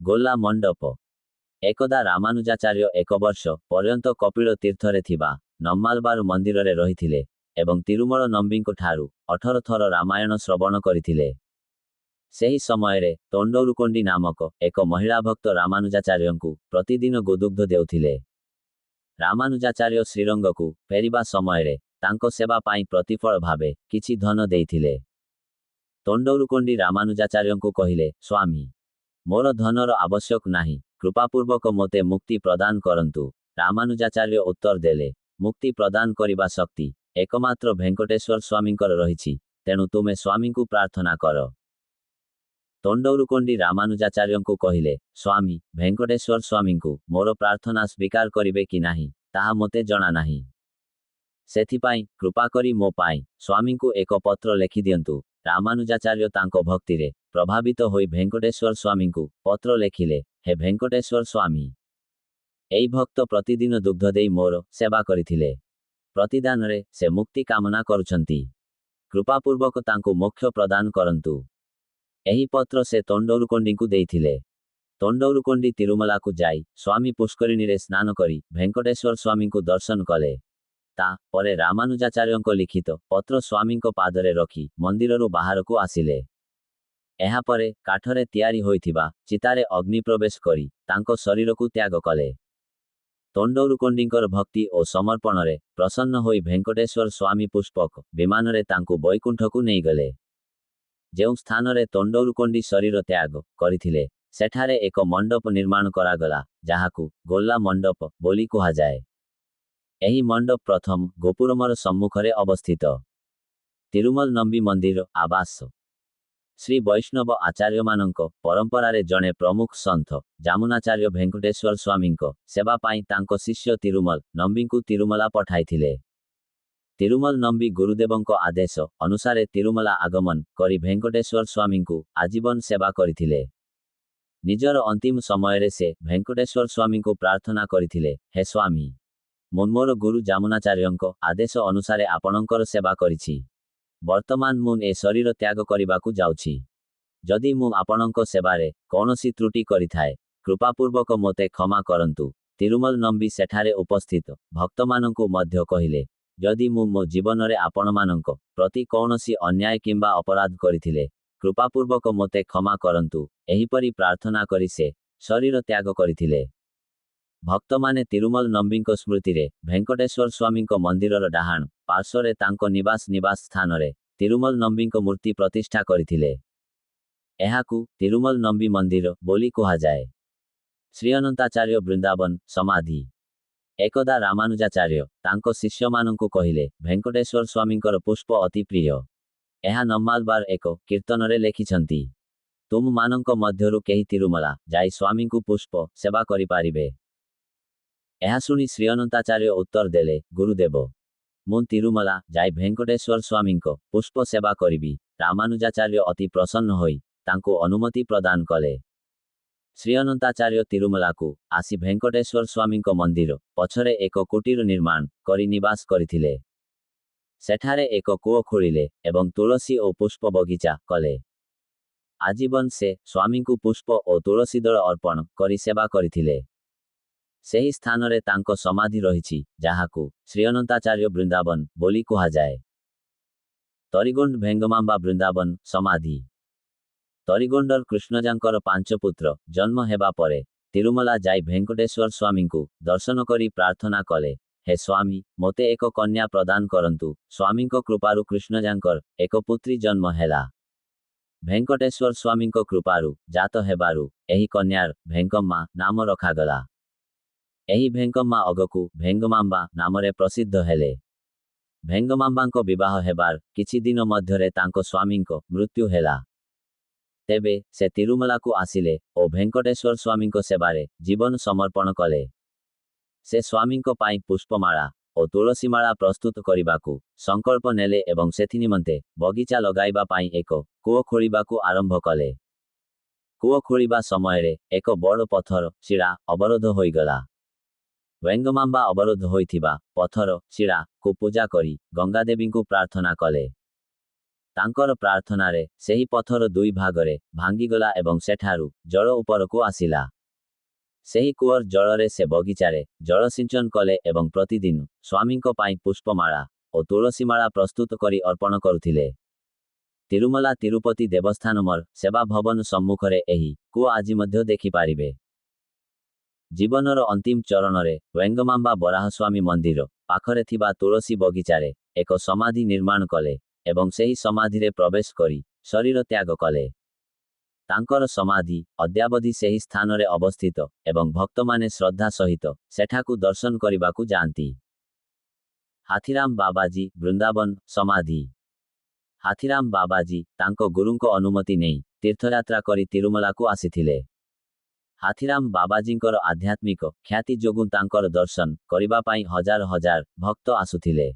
गोला मंडप एकदा रामानुजाचार्य 1 वर्ष पर्यंत कपिल तीर्थरे थिबा नम्मालबार मंदिररे रहिथिले एवं तिरुमल नंबींको ठारू 18 थर रामायण श्रवण करिथिले। ସେହି ସମୟରେ ତୋଣ୍ଡଉରୁକୋଣ୍ଡି ନାମକ ଏକ ମହିଳା ଭକ୍ତ ରାମାନୁଜାଚାର୍ଯ୍ୟଙ୍କୁ ପ୍ରତିଦିନ ଗୋଦୁଗ୍ଧ ଦେଉଥିଲେ। ରାମାନୁଜାଚାର୍ଯ୍ୟ ଶ୍ରୀରଙ୍ଗକୁ ଫେରିବା ସମୟରେ ତାଙ୍କ ସେବା ପାଇଁ ପ୍ରତିଫଳ ଭାବେ କିଛି ଧନ ଦେଇଥିଲେ। ତୋଣ୍ଡଉରୁକୋଣ୍ଡି ରାମାନୁଜାଚାର୍ଯ୍ୟଙ୍କୁ କହିଲେ, ସ୍ୱାମୀ, ମୋର ଧନର ଆବଶ୍ୟକ ନାହିଁ, କୃପାପୂର୍ବକ ମୋତେ ମୁକ୍ତି ପ୍ରଦାନ କରନ୍ତୁ। ରାମାନୁଜାଚାର୍ଯ୍ୟ ଉତ୍ତର ଦେଲେ, ମୁକ୍ତି ପ୍ରଦାନ କରିବା ଶକ୍ତି ଏକମାତ୍ର ଭେଙ୍କଟେଶ୍ୱର ସ୍ୱାମୀଙ୍କର ରହିଛି, ତେଣୁ ତୁମେ ସ୍ୱାମୀଙ୍କୁ ପ୍ରାର୍ଥନା କର। ତୋଣ୍ଡଉରୁକୋଣ୍ଡି ରାମାନୁଜାଚାର୍ଯ୍ୟଙ୍କୁ କହିଲେ, ସ୍ୱାମୀ, ଭେଙ୍କଟେଶ୍ୱର ସ୍ୱାମୀଙ୍କୁ ମୋର ପ୍ରାର୍ଥନା ସ୍ୱୀକାର କରିବେ କି ନାହିଁ ତାହା ମୋତେ ଜଣା ନାହିଁ। ସେଥିପାଇଁ କୃପା କରି ମୋ ପାଇଁ ସ୍ୱାମୀଙ୍କୁ ଏକ ପତ୍ର ଲେଖିଦିଅନ୍ତୁ। ରାମାନୁଜାଚାର୍ଯ୍ୟ ତାଙ୍କ ଭକ୍ତିରେ ପ୍ରଭାବିତ ହୋଇ ଭେଙ୍କଟେଶ୍ୱର ସ୍ୱାମୀଙ୍କୁ ପତ୍ର ଲେଖିଲେ, ହେ ଭେଙ୍କଟେଶ୍ୱର ସ୍ୱାମୀ, ଏହି ଭକ୍ତ ପ୍ରତିଦିନ ଦୁଗ୍ଧ ଦେଇ ମୋର ସେବା କରିଥିଲେ। ପ୍ରତିଦାନରେ ସେ ମୁକ୍ତି କାମନା କରୁଛନ୍ତି। କୃପାପୂର୍ବକ ତାଙ୍କୁ ମୋକ୍ଷ ପ୍ରଦାନ କରନ୍ତୁ। ଏହି ପତ୍ର ସେ ତୋଣ୍ଡଉରୁକୋଣ୍ଡିଙ୍କୁ ଦେଇଥିଲେ। ତୋଣ୍ଡଉରୁକୋଣ୍ଡି ତିରୁମଲାକୁ ଯାଇ ସ୍ୱାମୀ ପୁଷ୍କରିଣୀରେ ସ୍ନାନ କରି ଭେଙ୍କଟେଶ୍ୱର ସ୍ୱାମୀଙ୍କୁ ଦର୍ଶନ କଲେ। ତା ପରେ ରାମାନୁଜାଚାର୍ଯ୍ୟଙ୍କ ଲିଖିତ ପତ୍ର ସ୍ୱାମୀଙ୍କ ପାଦରେ ରଖି ମନ୍ଦିରରୁ ବାହାରକୁ ଆସିଲେ। ଏହାପରେ କାଠରେ ତିଆରି ହୋଇଥିବା ଚିତାରେ ଅଗ୍ନି ପ୍ରବେଶ କରି ତାଙ୍କ ଶରୀରକୁ ତ୍ୟାଗ କଲେ। ତୋଣ୍ଡଉରୁକୋଣ୍ଡିଙ୍କର ଭକ୍ତି ଓ ସମର୍ପଣରେ ପ୍ରସନ୍ନ ହୋଇ ଭେଙ୍କଟେଶ୍ୱର ସ୍ୱାମୀ ପୁଷ୍ପକ ବିମାନରେ ତାଙ୍କୁ ବୈକୁଣ୍ଠକୁ ନେଇଗଲେ। ଯେଉଁ ସ୍ଥାନରେ ତୋଣ୍ଡଉରୁକୋଣ୍ଡି ଶରୀର ତ୍ୟାଗ କରିଥିଲେ ସେଠାରେ ଏକ ମଣ୍ଡପ ନିର୍ମାଣ କରାଗଲା, ଯାହାକୁ ଗୋଲା ମଣ୍ଡପ ବୋଲି କୁହାଯାଏ। ଏହି ମଣ୍ଡପ ପ୍ରଥମ ଗୋପୁରମର ସମ୍ମୁଖରେ ଅବସ୍ଥିତ। ତିରୁମଲ ନମ୍ବି ମନ୍ଦିର ଆବାସ। ଶ୍ରୀ ବୈଷ୍ଣବ ଆଚାର୍ଯ୍ୟମାନଙ୍କ ପରମ୍ପରାରେ ଜଣେ ପ୍ରମୁଖ ସନ୍ଥ ଯାମୁନାଚାର୍ଯ୍ୟ ଭେଙ୍କଟେଶ୍ୱର ସ୍ୱାମୀଙ୍କ ସେବା ପାଇଁ ତାଙ୍କ ଶିଷ୍ୟ ତିରୁମଲ ନମ୍ବିଙ୍କୁ ତିରୁମଲା ପଠାଇଥିଲେ। ତିରୁମଲ ନମ୍ବି ଗୁରୁଦେବଙ୍କ ଆଦେଶ ଅନୁସାରେ ତିରୁମଲା ଆଗମନ କରି ଭେଙ୍କଟେଶ୍ୱର ସ୍ୱାମୀଙ୍କୁ ଆଜୀବନ ସେବା କରିଥିଲେ। ନିଜର ଅନ୍ତିମ ସମୟରେ ସେ ଭେଙ୍କଟେଶ୍ୱର ସ୍ୱାମୀଙ୍କୁ ପ୍ରାର୍ଥନା କରିଥିଲେ, ହେ ସ୍ୱାମୀ, ମୁଁ ମୋର ଗୁରୁ ଯାମୁନାଚାର୍ଯ୍ୟଙ୍କ ଆଦେଶ ଅନୁସାରେ ଆପଣଙ୍କର ସେବା କରିଛି। ବର୍ତ୍ତମାନ ମୁଁ ଏ ଶରୀର ତ୍ୟାଗ କରିବାକୁ ଯାଉଛି। ଯଦି ମୁଁ ଆପଣଙ୍କ ସେବାରେ କୌଣସି ତ୍ରୁଟି କରିଥାଏ, କୃପାପୂର୍ବକ ମୋତେ କ୍ଷମା କରନ୍ତୁ। ତିରୁମଲ ନମ୍ବି ସେଠାରେ ଉପସ୍ଥିତ ଭକ୍ତମାନଙ୍କୁ ମଧ୍ୟ କହିଲେ, ଯଦି ମୁଁ ମୋ ଜୀବନରେ ଆପଣମାନଙ୍କ ପ୍ରତି କୌଣସି ଅନ୍ୟାୟ କିମ୍ବା ଅପରାଧ କରିଥିଲେ, କୃପାପୂର୍ବକ ମୋତେ କ୍ଷମା କରନ୍ତୁ। ଏହିପରି ପ୍ରାର୍ଥନା କରି ସେ ଶରୀର ତ୍ୟାଗ କରିଥିଲେ। ଭକ୍ତମାନେ ତିରୁମଲ ନମ୍ବିଙ୍କ ସ୍ମୃତିରେ ଭେଙ୍କଟେଶ୍ୱର ସ୍ୱାମୀଙ୍କ ମନ୍ଦିରର ଡାହାଣ ପାର୍ଶ୍ୱରେ ତାଙ୍କ ନିବାସ ସ୍ଥାନରେ ତିରୁମଲ ନମ୍ବିଙ୍କ ମୂର୍ତ୍ତି ପ୍ରତିଷ୍ଠା କରିଥିଲେ। ଏହାକୁ ତିରୁମଲ ନମ୍ବି ମନ୍ଦିର ବୋଲି କୁହାଯାଏ। ଶ୍ରୀ ଅନନ୍ତାଚାର୍ଯ୍ୟ ବୃନ୍ଦାବନ ସମାଧି। ଏକଦା ରାମାନୁଜାଚାର୍ଯ୍ୟ ତାଙ୍କ ଶିଷ୍ୟମାନଙ୍କୁ କହିଲେ, ଭେଙ୍କଟେଶ୍ୱର ସ୍ୱାମୀଙ୍କର ପୁଷ୍ପ ଅତି ପ୍ରିୟ। ଏହା ନମ୍ମାଲବାର ଏକ କୀର୍ତ୍ତନରେ ଲେଖିଛନ୍ତି। ତୁମମାନଙ୍କ ମଧ୍ୟରୁ କେହି ତିରୁମଲା ଯାଇ ସ୍ୱାମୀଙ୍କୁ ପୁଷ୍ପ ସେବା କରିପାରିବେ? ଏହା ଶୁଣି ଶ୍ରୀ ଅନନ୍ତାଚାର୍ଯ୍ୟ ଉତ୍ତର ଦେଲେ, ଗୁରୁଦେବ, ମୁଁ ତିରୁମଲା ଯାଇ ଭେଙ୍କଟେଶ୍ୱର ସ୍ୱାମୀଙ୍କ ପୁଷ୍ପ ସେବା କରିବି। ରାମାନୁଜାଚାର୍ଯ୍ୟ ଅତି ପ୍ରସନ୍ନ ହୋଇ ତାଙ୍କୁ ଅନୁମତି ପ୍ରଦାନ କଲେ। ଶ୍ରୀ ଅନନ୍ତାଚାର୍ଯ୍ୟ ତିରୁମଲାକୁ ଆସି ଭେଙ୍କଟେଶ୍ୱର ସ୍ୱାମୀଙ୍କ ମନ୍ଦିର ପଛରେ ଏକ କୁଟୀର ନିର୍ମାଣ କରି ନିବାସ କରିଥିଲେ। ସେଠାରେ ଏକ କୂଅ ଖୋଳିଲେ ଏବଂ ତୁଳସୀ ଓ ପୁଷ୍ପ ବଗିଚା କଲେ। ଆଜୀବନ ସେ ସ୍ୱାମୀଙ୍କୁ ପୁଷ୍ପ ଓ ତୁଳସୀ ଦଳ ଅର୍ପଣ କରି ସେବା କରିଥିଲେ। ସେହି ସ୍ଥାନରେ ତାଙ୍କ ସମାଧି ରହିଛି, ଯାହାକୁ ଶ୍ରୀ ଅନନ୍ତାଚାର୍ଯ୍ୟ ବୃନ୍ଦାବନ ବୋଲି କୁହାଯାଏ। ତରିଗୋଣ୍ଡ ଭେଙ୍ଗମାମ୍ବା ବୃନ୍ଦାବନ ସମାଧି। ତରିଗୋଣ୍ଡର କୃଷ୍ଣଜାଙ୍କର 5 ପୁତ୍ର ଜନ୍ମ ହେବା ପରେ ତିରୁମଲା ଯାଇ ଭେଙ୍କଟେଶ୍ୱର ସ୍ୱାମୀଙ୍କୁ ଦର୍ଶନ କରି ପ୍ରାର୍ଥନା କଲେ, ହେ ସ୍ୱାମୀ, ମୋତେ ଏକ କନ୍ୟା ପ୍ରଦାନ କରନ୍ତୁ। ସ୍ୱାମୀଙ୍କ କୃପାରୁ କୃଷ୍ଣଜାଙ୍କର ଏକ ପୁତ୍ରୀ ଜନ୍ମ ହେଲା। ଭେଙ୍କଟେଶ୍ୱର ସ୍ୱାମୀଙ୍କ କୃପାରୁ ଜାତ ହେବାରୁ ଏହି କନ୍ୟାର ଭେଙ୍କମ୍ମା ନାମ ରଖାଗଲା। ଏହି ଭେଙ୍କମ୍ମା ଅଗକୁ ଭେଙ୍ଗମାମ୍ବା ନାମରେ ପ୍ରସିଦ୍ଧ ହେଲେ। ଭେଙ୍ଗମାମ୍ବାଙ୍କ ବିବାହ ହେବାର କିଛି ଦିନ ମଧ୍ୟରେ ତାଙ୍କ ସ୍ୱାମୀଙ୍କ ମୃତ୍ୟୁ ହେଲା। ତେବେ ସେ ତିରୁମଲାକୁ ଆସିଲେ ଓ ଭେଙ୍କଟେଶ୍ୱର ସ୍ୱାମୀଙ୍କ ସେବାରେ ଜୀବନ ସମର୍ପଣ କଲେ। ସେ ସ୍ୱାମୀଙ୍କ ପାଇଁ ପୁଷ୍ପମାଳା ଓ ତୁଳସୀମାଳା ପ୍ରସ୍ତୁତ କରିବାକୁ ସଂକଳ୍ପ ନେଲେ ଏବଂ ସେଥିନିମନ୍ତେ ବଗିଚା ଲଗାଇବା ପାଇଁ ଏକ କୂଅ ଖୋଳିବାକୁ ଆରମ୍ଭ କଲେ। କୂଅ ଖୋଳିବା ସମୟରେ ଏକ ବଡ଼ ପଥର ଶିଳା ଅବରୋଧ ହୋଇଗଲା। ଭେଙ୍ଗମାମ୍ବା ଅବରୋଧ ହୋଇଥିବା ପଥର ଶିଳାକୁ ପୂଜା କରି ଗଙ୍ଗାଦେବୀଙ୍କୁ ପ୍ରାର୍ଥନା କଲେ। ତାଙ୍କର ପ୍ରାର୍ଥନାରେ ସେହି ପଥର 2 ଭାଗରେ ଭାଙ୍ଗିଗଲା ଏବଂ ସେଠାରୁ ଜଳ ଉପରକୁ ଆସିଲା। ସେହି କୂଅର ଜଳରେ ସେ ବଗିଚାରେ ଜଳସିଞ୍ଚନ କଲେ ଏବଂ ପ୍ରତିଦିନ ସ୍ୱାମୀଙ୍କ ପାଇଁ ପୁଷ୍ପମାଳା ଓ ତୁଳସୀମାଳା ପ୍ରସ୍ତୁତ କରି ଅର୍ପଣ କରୁଥିଲେ। ତିରୁମଲା ତିରୁପତି ଦେବସ୍ଥାନମର ସେବା ଭବନ ସମ୍ମୁଖରେ ଏହି କୂଅ ଆଜି ମଧ୍ୟ ଦେଖିପାରିବେ। ଜୀବନର ଅନ୍ତିମ ଚରଣରେ ୱେଙ୍ଗମାମ୍ବା ବରାହସ୍ୱାମୀ ମନ୍ଦିର ପାଖରେ ଥିବା ତୁଳସୀ ବଗିଚାରେ ଏକ ସମାଧି ନିର୍ମାଣ କଲେ ଏବଂ ସେହି ସମାଧିରେ ପ୍ରବେଶ କରି ଶରୀର ତ୍ୟାଗ କଲେ। ତାଙ୍କର ସମାଧି ଅଦ୍ୟାବଧି ସେହି ସ୍ଥାନରେ ଅବସ୍ଥିତ ଏବଂ ଭକ୍ତମାନେ ଶ୍ରଦ୍ଧା ସହିତ ସେଠାକୁ ଦର୍ଶନ କରିବାକୁ ଯାଆନ୍ତି। ହାଥୀରାମ ବାବାଜୀ ବୃନ୍ଦାବନ ସମାଧି। ହାଥୀରାମ ବାବାଜୀ ତାଙ୍କ ଗୁରୁଙ୍କ ଅନୁମତି ନେଇ ତୀର୍ଥଯାତ୍ରା କରି ତିରୁମଲାକୁ ଆସିଥିଲେ। ହାଥୀରାମ ବାବାଜୀଙ୍କର ଆଧ୍ୟାତ୍ମିକ ଖ୍ୟାତି ଯୋଗୁଁ ତାଙ୍କର ଦର୍ଶନ କରିବା ପାଇଁ ହଜାର ହଜାର ଭକ୍ତ ଆସୁଥିଲେ।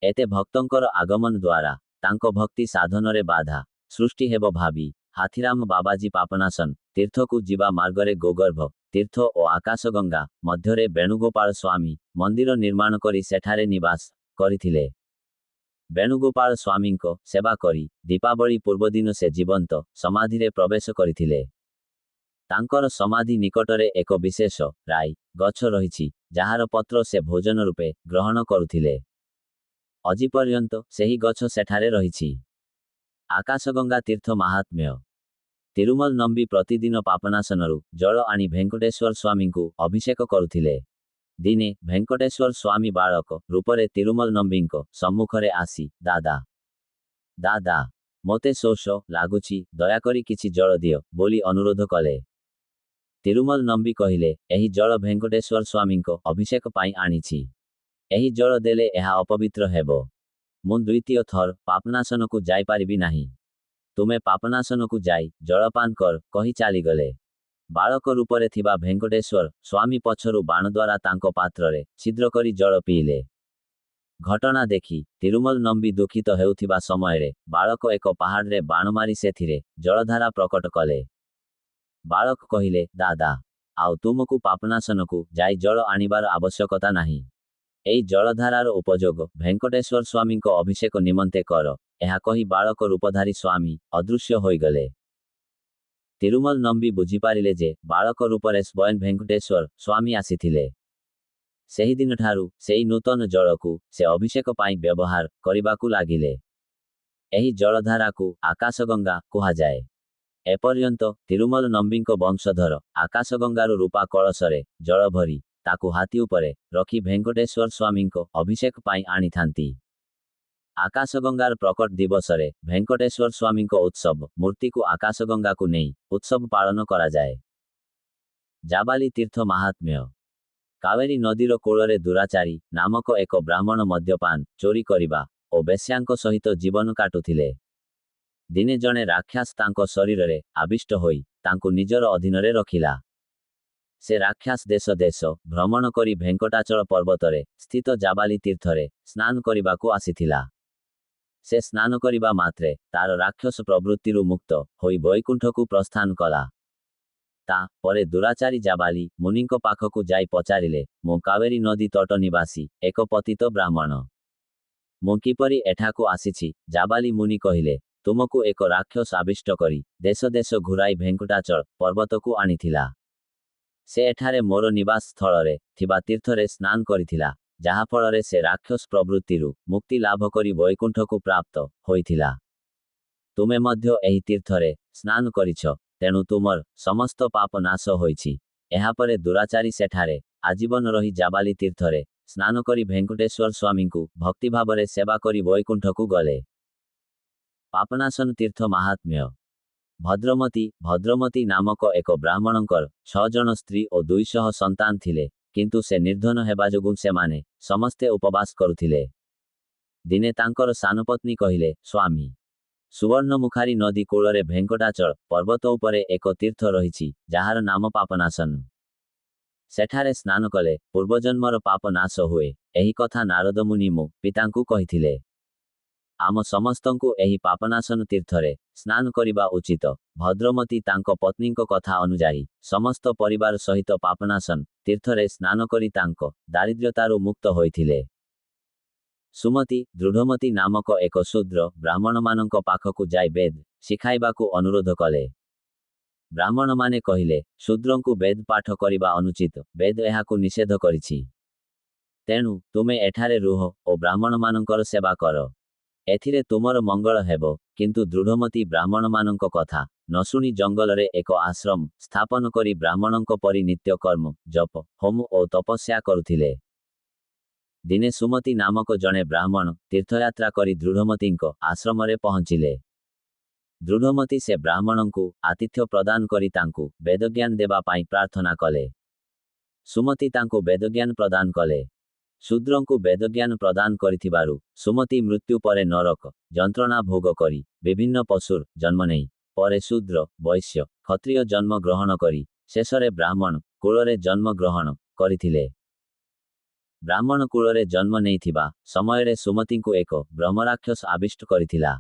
ଏତେ ଭକ୍ତଙ୍କର ଆଗମନ ଦ୍ୱାରା ତାଙ୍କ ଭକ୍ତି ସାଧନରେ ବାଧା ସୃଷ୍ଟି ହେବ ଭାବି ହାଥୀରାମ ବାବାଜୀ ପାପନାସନ ତୀର୍ଥକୁ ଯିବା ମାର୍ଗରେ ଗୋଗର୍ଭ ତୀର୍ଥ ଓ ଆକାଶଗଙ୍ଗା ମଧ୍ୟରେ ବେଣୁଗୋପାଳ ସ୍ୱାମୀ ମନ୍ଦିର ନିର୍ମାଣ କରି ସେଠାରେ ନିବାସ କରିଥିଲେ। ବେଣୁଗୋପାଳ ସ୍ୱାମୀଙ୍କ ସେବା କରି ଦୀପାବଳି ପୂର୍ବଦିନ ସେ ଜୀବନ୍ତ ସମାଧିରେ ପ୍ରବେଶ କରିଥିଲେ। ତାଙ୍କର ସମାଧି ନିକଟରେ ଏକ ବିଶେଷ ରାଇ ଗଛ ରହିଛି, ଯାହାର ପତ୍ର ସେ ଭୋଜନ ରୂପେ ଗ୍ରହଣ କରୁଥିଲେ। ଆଜି ପର୍ଯ୍ୟନ୍ତ ସେହି ଗଛ ସେଠାରେ ରହିଛି। ଆକାଶଗଙ୍ଗା ତୀର୍ଥ ମାହାତ୍ମ୍ୟ। ତିରୁମଲ ନମ୍ବି ପ୍ରତିଦିନ ପାପନାସନରୁ ଜଳ ଆଣି ଭେଙ୍କଟେଶ୍ୱର ସ୍ୱାମୀଙ୍କୁ ଅଭିଷେକ କରୁଥିଲେ। ଦିନେ ଭେଙ୍କଟେଶ୍ୱର ସ୍ୱାମୀ ବାଳକ ରୂପରେ ତିରୁମଲ ନମ୍ବିଙ୍କ ସମ୍ମୁଖରେ ଆସି ଦାଦା ମୋତେ ଶୋଷ ଲାଗୁଛି, ଦୟାକରି କିଛି ଜଳ ଦିଅ ବୋଲି ଅନୁରୋଧ କଲେ। ତିରୁମଲ ନମ୍ବି କହିଲେ, ଏହି ଜଳ ଭେଙ୍କଟେଶ୍ୱର ସ୍ୱାମୀଙ୍କ ଅଭିଷେକ ପାଇଁ ଆଣିଛି। ଏହି ଜଳ ଦେଲେ ଏହା ଅପବିତ୍ର ହେବ। ମୁଁ ଦ୍ୱିତୀୟ ଥର ପାପନାସନକୁ ଯାଇପାରିବି ନାହିଁ। ତୁମେ ପାପନାସନକୁ ଯାଇ ଜଳପାନ କର କହି ଚାଲିଗଲେ। ବାଳକ ରୂପରେ ଥିବା ଭେଙ୍କଟେଶ୍ୱର ସ୍ୱାମୀ ପଛରୁ ବାଣ ଦ୍ୱାରା ତାଙ୍କ ପାତ୍ରରେ ଛିଦ୍ର କରି ଜଳ ପିଇଲେ। ଘଟଣା ଦେଖି ତିରୁମଲ ନମ୍ବି ଦୁଃଖିତ ହେଉଥିବା ସମୟରେ ବାଳକ ଏକ ପାହାଡ଼ରେ ବାଣ ମାରି ସେଥିରେ ଜଳଧାରା ପ୍ରକଟ କଲେ। ବାଳକ କହିଲେ, ଦାଦା, ଆଉ ତୁମକୁ ପାପନାସନକୁ ଯାଇ ଜଳ ଆଣିବାର ଆବଶ୍ୟକତା ନାହିଁ। ଏହି ଜଳଧାରାର ଉପଯୋଗ ଭେଙ୍କଟେଶ୍ୱର ସ୍ୱାମୀଙ୍କ ଅଭିଷେକ ନିମନ୍ତେ କର। ଏହା କହି ବାଳକ ରୂପଧାରୀ ସ୍ୱାମୀ ଅଦୃଶ୍ୟ ହୋଇଗଲେ। ତିରୁମଲ ନମ୍ବି ବୁଝିପାରିଲେ ଯେ ବାଳକ ରୂପରେ ସ୍ୱୟଂ ଭେଙ୍କଟେଶ୍ୱର ସ୍ୱାମୀ ଆସିଥିଲେ। ସେହିଦିନଠାରୁ ସେହି ନୂତନ ଜଳକୁ ସେ ଅଭିଷେକ ପାଇଁ ବ୍ୟବହାର କରିବାକୁ ଲାଗିଲେ। ଏହି ଜଳଧାରାକୁ ଆକାଶଗଙ୍ଗା କୁହାଯାଏ। ଏପର୍ଯ୍ୟନ୍ତ ତିରୁମଲ ନମ୍ବିଙ୍କ ବଂଶଧର ଆକାଶଗଙ୍ଗାରୁ ରୂପା କଳସରେ ଜଳ ଭରି ତାକୁ ହାତୀ ଉପରେ ରଖି ଭେଙ୍କଟେଶ୍ୱର ସ୍ୱାମୀଙ୍କ ଅଭିଷେକ ପାଇଁ ଆଣିଥାନ୍ତି। ଆକାଶଗଙ୍ଗାର ପ୍ରକଟ ଦିବସରେ ଭେଙ୍କଟେଶ୍ୱର ସ୍ୱାମୀଙ୍କ ଉତ୍ସବ ମୂର୍ତ୍ତିକୁ ଆକାଶଗଙ୍ଗାକୁ ନେଇ ଉତ୍ସବ ପାଳନ କରାଯାଏ। ଜାବାଲି ତୀର୍ଥ ମାହାତ୍ମ୍ୟ। କାବେରୀ ନଦୀର କୂଳରେ ଦୁରାଚାରୀ ନାମକ ଏକ ବ୍ରାହ୍ମଣ ମଦ୍ୟପାନ ଚୋରି କରିବା ଓ ବେଶ୍ୟାଙ୍କ ସହିତ ଜୀବନ କାଟୁଥିଲେ। ଦିନେ ଜଣେ ରାକ୍ଷାସ ତାଙ୍କ ଶରୀରରେ ଆବିଷ୍ଟ ହୋଇ ତାଙ୍କୁ ନିଜର ଅଧୀନରେ ରଖିଲା। ସେ ରାକ୍ଷାସ ଦେଶ ଦେଶ ଭ୍ରମଣ କରି ଭେଙ୍କଟାଚଳ ପର୍ବତରେ ସ୍ଥିତ ଜାବାଲି ତୀର୍ଥରେ ସ୍ନାନ କରିବାକୁ ଆସିଥିଲା। ସେ ସ୍ନାନ କରିବା ମାତ୍ରେ ତାର ରାକ୍ଷସ ପ୍ରବୃତ୍ତିରୁ ମୁକ୍ତ ହୋଇ ବୈକୁଣ୍ଠକୁ ପ୍ରସ୍ଥାନ କଲା। ତା ପରେ ଦୁରାଚାରୀ ଜାବାଲି ମୁନିଙ୍କ ପାଖକୁ ଯାଇ ପଚାରିଲେ, ମୁଁ କାବେରୀ ନଦୀ ତଟ ନିବାସୀ ଏକ ପତିତ ବ୍ରାହ୍ମଣ। ମୁଁ କିପରି ଏଠାକୁ ଆସିଛି? ଜାବାଲି ମୁନି କହିଲେ, ତୁମକୁ ଏକ ରାକ୍ଷସ ଆବିଷ୍ଟ କରି ଦେଶ ଦେଶ ଘୁରାଇ ଭେଙ୍କଟାଚଳ ପର୍ବତକୁ ଆଣିଥିଲା। ସେ ଏଠାରେ ମୋର ନିବାସ ସ୍ଥଳରେ ଥିବା ତୀର୍ଥରେ ସ୍ନାନ କରିଥିଲା, ଯାହାଫଳରେ ସେ ରାକ୍ଷସ ପ୍ରବୃତ୍ତିରୁ ମୁକ୍ତି ଲାଭ କରି ବୈକୁଣ୍ଠକୁ ପ୍ରାପ୍ତ ହୋଇଥିଲା। ତୁମେ ମଧ୍ୟ ଏହି ତୀର୍ଥରେ ସ୍ନାନ କରିଛ, ତେଣୁ ତୁମର ସମସ୍ତ ପାପ ନାଶ ହୋଇଛି। ଏହାପରେ ଦୁରାଚାରୀ ସେଠାରେ ଆଜୀବନ ରହି ଜାବାଲି ତୀର୍ଥରେ ସ୍ନାନ କରି ଭେଙ୍କଟେଶ୍ୱର ସ୍ୱାମୀଙ୍କୁ ଭକ୍ତିଭାବରେ ସେବା କରି ବୈକୁଣ୍ଠକୁ ଗଲେ। ପାପନାସନ ତୀର୍ଥ ମାହାତ୍ମ୍ୟ। ଭଦ୍ରମତୀ ନାମକ ଏକ ବ୍ରାହ୍ମଣଙ୍କର 6 ଜଣ ସ୍ତ୍ରୀ ଓ 200 ସନ୍ତାନ ଥିଲେ, କିନ୍ତୁ ସେ ନିର୍ଦ୍ଧନ ହେବା ଯୋଗୁଁ ସେମାନେ ସମସ୍ତେ ଉପବାସ କରୁଥିଲେ। ଦିନେ ତାଙ୍କର ସାନପତ୍ନୀ କହିଲେ, ସ୍ୱାମୀ, ସୁବର୍ଣ୍ଣମୁଖାରୀ ନଦୀ କୂଳରେ ଭେଙ୍କଟାଚଳ ପର୍ବତ ଉପରେ ଏକ ତୀର୍ଥ ରହିଛି, ଯାହାର ନାମ ପାପନାସନ। ସେଠାରେ ସ୍ନାନ କଲେ ପୂର୍ବଜନ୍ମର ପାପ ନାଶ ହୁଏ। ଏହି କଥା ନାରଦ ମୁନି ମୋ ପିତାଙ୍କୁ କହିଥିଲେ। ଆମ ସମସ୍ତଙ୍କୁ ଏହି ପାପନାସନ ତୀର୍ଥରେ ସ୍ନାନ କରିବା ଉଚିତ। ଭଦ୍ରମତୀ ତାଙ୍କ ପତ୍ନୀଙ୍କ କଥା ଅନୁଯାୟୀ ସମସ୍ତ ପରିବାର ସହିତ ପାପନାସନ ତୀର୍ଥରେ ସ୍ନାନ କରି ତାଙ୍କ ଦାରିଦ୍ର୍ୟତାରୁ ମୁକ୍ତ ହୋଇଥିଲେ। ସୁମତି ଦୃଢ଼ମତୀ ନାମକ ଏକ ଶୂଦ୍ର ବ୍ରାହ୍ମଣମାନଙ୍କ ପାଖକୁ ଯାଇ ବେଦ ଶିଖାଇବାକୁ ଅନୁରୋଧ କଲେ। ବ୍ରାହ୍ମଣମାନେ କହିଲେ, ଶୂଦ୍ରଙ୍କୁ ବେଦ ପାଠ କରିବା ଅନୁଚିତ, ବେଦ ଏହାକୁ ନିଷେଧ କରିଛି। ତେଣୁ ତୁମେ ଏଠାରେ ରୁହ ଓ ବ୍ରାହ୍ମଣମାନଙ୍କର ସେବା କର। ଏଥିରେ ତୁମର ମଙ୍ଗଳ ହେବ। किंतु दृढ़मती ब्राह्मण मानक कथा न शुणी जंगलरे एक आश्रम स्थापन करी ब्राह्मणों परि नित्य कर्म जप होम और तपस्या करुथिले। दिने सुमति नामक जड़े ब्राह्मण तीर्थयात्रा करी दृढ़मती आश्रम रे पहुँचिले। दृढ़मती से ब्राह्मण को आतिथ्य प्रदान करी तांकु वेदज्ञान देवा पाई प्रार्थना कले। सुमति तांकु वेदज्ञान प्रदान कले। शूद्रों को वेदज्ञान प्रदान करिथिबारु सुमति मृत्यु परे नरक जंत्रणा भोग करी विभिन्न पशुर जन्म नहीं परे शूद्र वैश्य क्षत्रिय जन्म ग्रहण करी शेषरे ब्राह्मण कूलरे जन्म ग्रहण करिथिले। ब्राह्मण कूलरे जन्म नेइथिबा समयरे सुमति को एक ब्रह्मराक्षस आविष्ट करिथिला।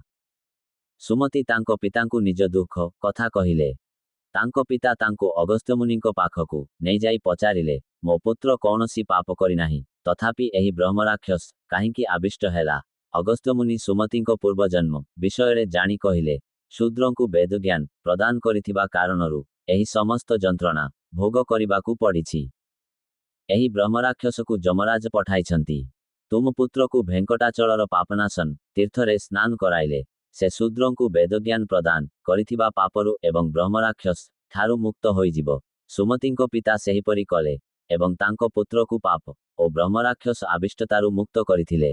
सुमति तांको पितांकु निज दुख कथा कहिले। तांको पिता तांको अगस्त्य मुनिंको पाखकु नहीं जाई पचारिले मो पुत्र कौनसी पाप करी नाही तथापि एही ब्रह्मराक्षस काहींकी आविष्ट हैला। अगस्त्य मुनि सुमतिंको पूर्व जन्म विषय जानी कहिले शूद्रंकु वेदज्ञान प्रदान करिथिबा कारणरु एही समस्त जंत्रणा भोग करिबाकु पड़िछि। एही ब्रह्मराक्षसकु जमराज पठाइछंती। तुम पुत्रकु भेंकटाचलर पापनाशन तीर्थरे स्नान कराइले से शूद्रंकु वेदज्ञान प्रदान करिथिबा पापरु एवं ब्रह्मराक्षस ठारु मुक्त होइजिबो। सुमतिंको पिता सेहिपरि कले एवं तांको पुत्रकु पाप और ब्रह्मराक्षस आविष्टतारु मुक्त करिथिले।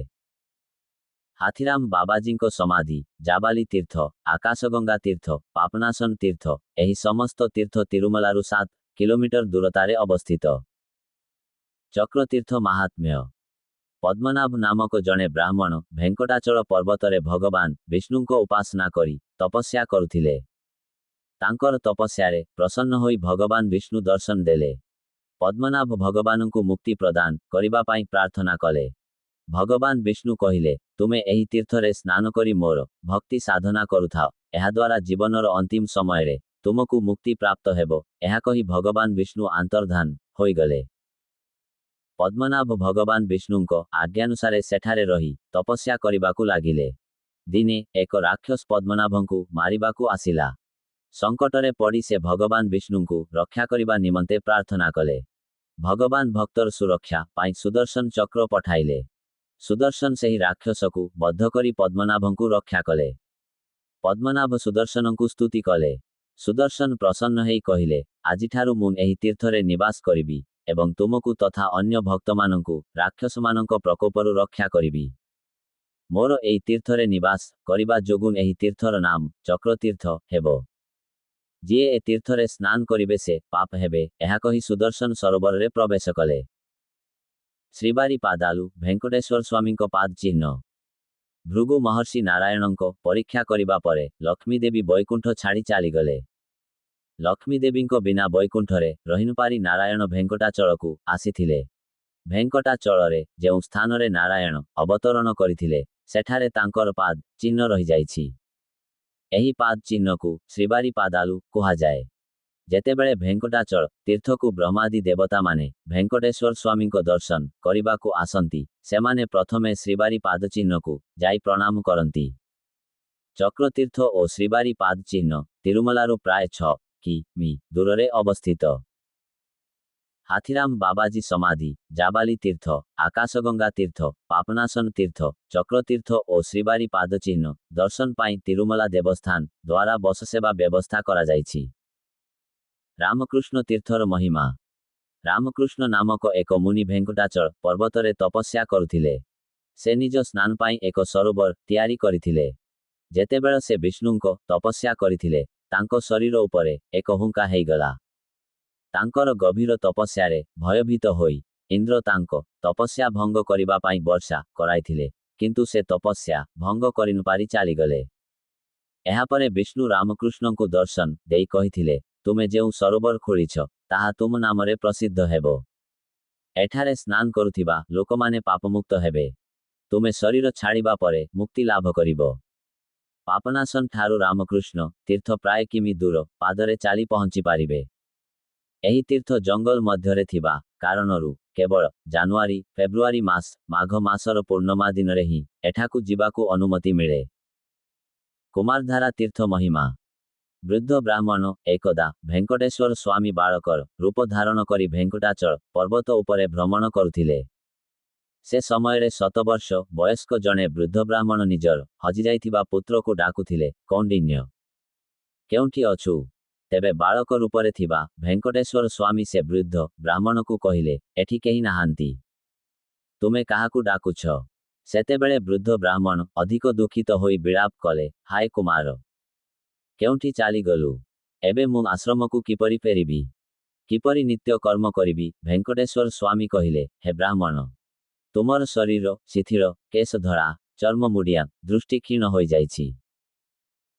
हाथीराम बाबाजींको समाधि जाबाली तीर्थ आकाशगंगा तीर्थ पापनाशन तीर्थ एही समस्त तीर्थ तिरुमलारु 7 किलोमीटर दूरतारे अवस्थित। चक्रतीर्थ महात्म्य पद्मनाभ नामक जड़े ब्राह्मण भेंकटाचल पर्वतरे भगवान विष्णु को उपासना करी तपस्या करुथिले। तांकर तपस्यारे प्रसन्न होई भगवान विष्णु दर्शन देले। पद्मनाभ भगवान को मुक्ति प्रदान करिबा पाई प्रार्थना कले। भगवान विष्णु कहिले तुमे एही तीर्थरे स्नान करी मोर भक्ति साधना करुथाओ एहा द्वारा जीवनर अंतिम समयरे तुमको मुक्ति प्राप्त हेबो। एहा कही भगवान विष्णु अंतर्धान होई गले। पद्मनाभ भगवान विष्णुंको आज्ञानुसारे सेठारे रही तपस्या करिबाकु लागिले। दिने एक राक्षस पद्मनाभंकु मारिबाकु आसिला। संकटरे पड़ी से भगवान विष्णुंकु रक्षा करिबा निमंते प्रार्थना कले। भगवान भक्तर सुरक्षा पाई सुदर्शन चक्र पठाइले। सुदर्शन सेही राक्षसकु बद्ध करी पद्मनाभंकु रक्षा कले। पद्मनाभ सुदर्शनंकु स्तुति कले। सुदर्शन प्रसन्न हेई कहिले आजिठारु मु एही तीर्थरे निवास करिबी एवं तुमको तथा अन्य भक्तमानंकु राक्षसमानंक प्रकोपरु रक्षा करिबी। मोर एही तीर्थरे निवास करिबा जोगुन एही तीर्थर नाम चक्रतीर्थ हेबो। जिए ए तीर्थरे स्नान करिबे से पाप हेबे एहा कही सुदर्शन सरोवर रे प्रवेश कले। श्रीबारी पादालु भेंकटेश्वर स्वामींको पाद चिन्ह। भृगु महर्षि नारायणंको परीक्षा करिबा परे लक्ष्मी देवी बैकुंठ छाड़ी चालीगले। लक्ष्मी देवींको बिना बैकुंठरे रहिनपारी नारायण भेंकटाचलकु आसीथिले। भेंकटाचलरे जेउ स्थानरे नारायण अवतरण करिथिले सेठारे तांकर पाद चिन्ह रही जाइछि। एही पाद चिन्हकु श्रीबारी पादालु कुहा जाए। जेतेबेले भेंकटाचल तीर्थकु ब्रह्मादि देवता माने भेंकटेश्वर स्वामींको दर्शन करिबाकु आसंती सेमाने प्रथमे श्रीबारी पाद चिन्हकु जाई प्रणाम करंती। चक्रतीर्थ और श्रीबारी पाद चिन्ह तिरुमलारु प्राय 6 किमी दूररे अवस्थित। हाथीराम बाबाजी समाधि जाबाली तीर्थ आकाशगंगा तीर्थ पापनाशन तीर्थ चक्रतीर्थ और श्रीबारी पाद चिन्ह दर्शन पाई तिरुमला देवस्थान द्वारा बस सेवा व्यवस्था करा जाइछि। रामकृष्ण तीर्थर महिमा। रामकृष्ण नामक एक मुनि भेंकटाचल पर्वतरे तपस्या करुथिले। से निज स्नान पाई एक सरोवर तैयारी करिथिले। जेतेबेले से विष्णुंको तपस्या करिथिले तांको शरीर उपरे एक हुंका हेइगला। तांकर गभीर तपस्यारे भयभीत होई इंद्र तांको तपस्या भंग करिबा पाई वर्षा कराइथिले किंतु से तपस्या भंग करिनुपारी चालीगले। एहापरे विष्णु रामकृष्णंको दर्शन देई कहिथिले तुमे जेउ सरोवर खोलिछ ताहा तुम नामरे प्रसिद्ध हेबो। एठारे स्नान करुथिबा लोकमाने पापमुक्त हेबे। तुमे शरीर छाड़िबा परे मुक्ति लाभ करिबो। पापनाशन ठारू रामकृष्ण तीर्थ प्राय किमी दूर पादरे चाली पहुंची पारिबे। एही तीर्थ जंगल मध्यरे थिबा कारणरु केवल जानुआरी फेब्रुआरी मास माघ मासर पूर्णमा दिनरे ही एठाकु जिबाकु अनुमति मिले। कुमारधारा तीर्थ महिमा। वृद्ध ब्राह्मण एकदा भेंकटेश्वर स्वामी बाळकर रूप धारण करी भेंकटाचल पर्वत उपरे भ्रमण करुथिले। से समयरे 7 वर्ष बयस्क जणे वृद्ध ब्राह्मण निजर हजिजाइथिबा पुत्रको डाकुथिले, कौंडिन्य केउंठी अछु? तेबे बालक रूपरे थिबा भेंकटेश्वर स्वामी से वृद्ध ब्राह्मणकु कहिले, एठी केही नाहांती, तुमे काहाकु डाकुछ? सेतेबेले वृद्ध ब्राह्मण अधिक दुखित होई विलाप कले, हाय कुमार, केउंठी चालीगलु? एबे मु आश्रमकु किपरि फेरिबि? किपरि नित्य कर्म करिबि? भेंकटेश्वर स्वामी कहिले, हे ब्राह्मण, तुमर शरीर शिथिल, केश धरा, चर्म मुडिया, दृष्टि क्षीण होई जाइछि।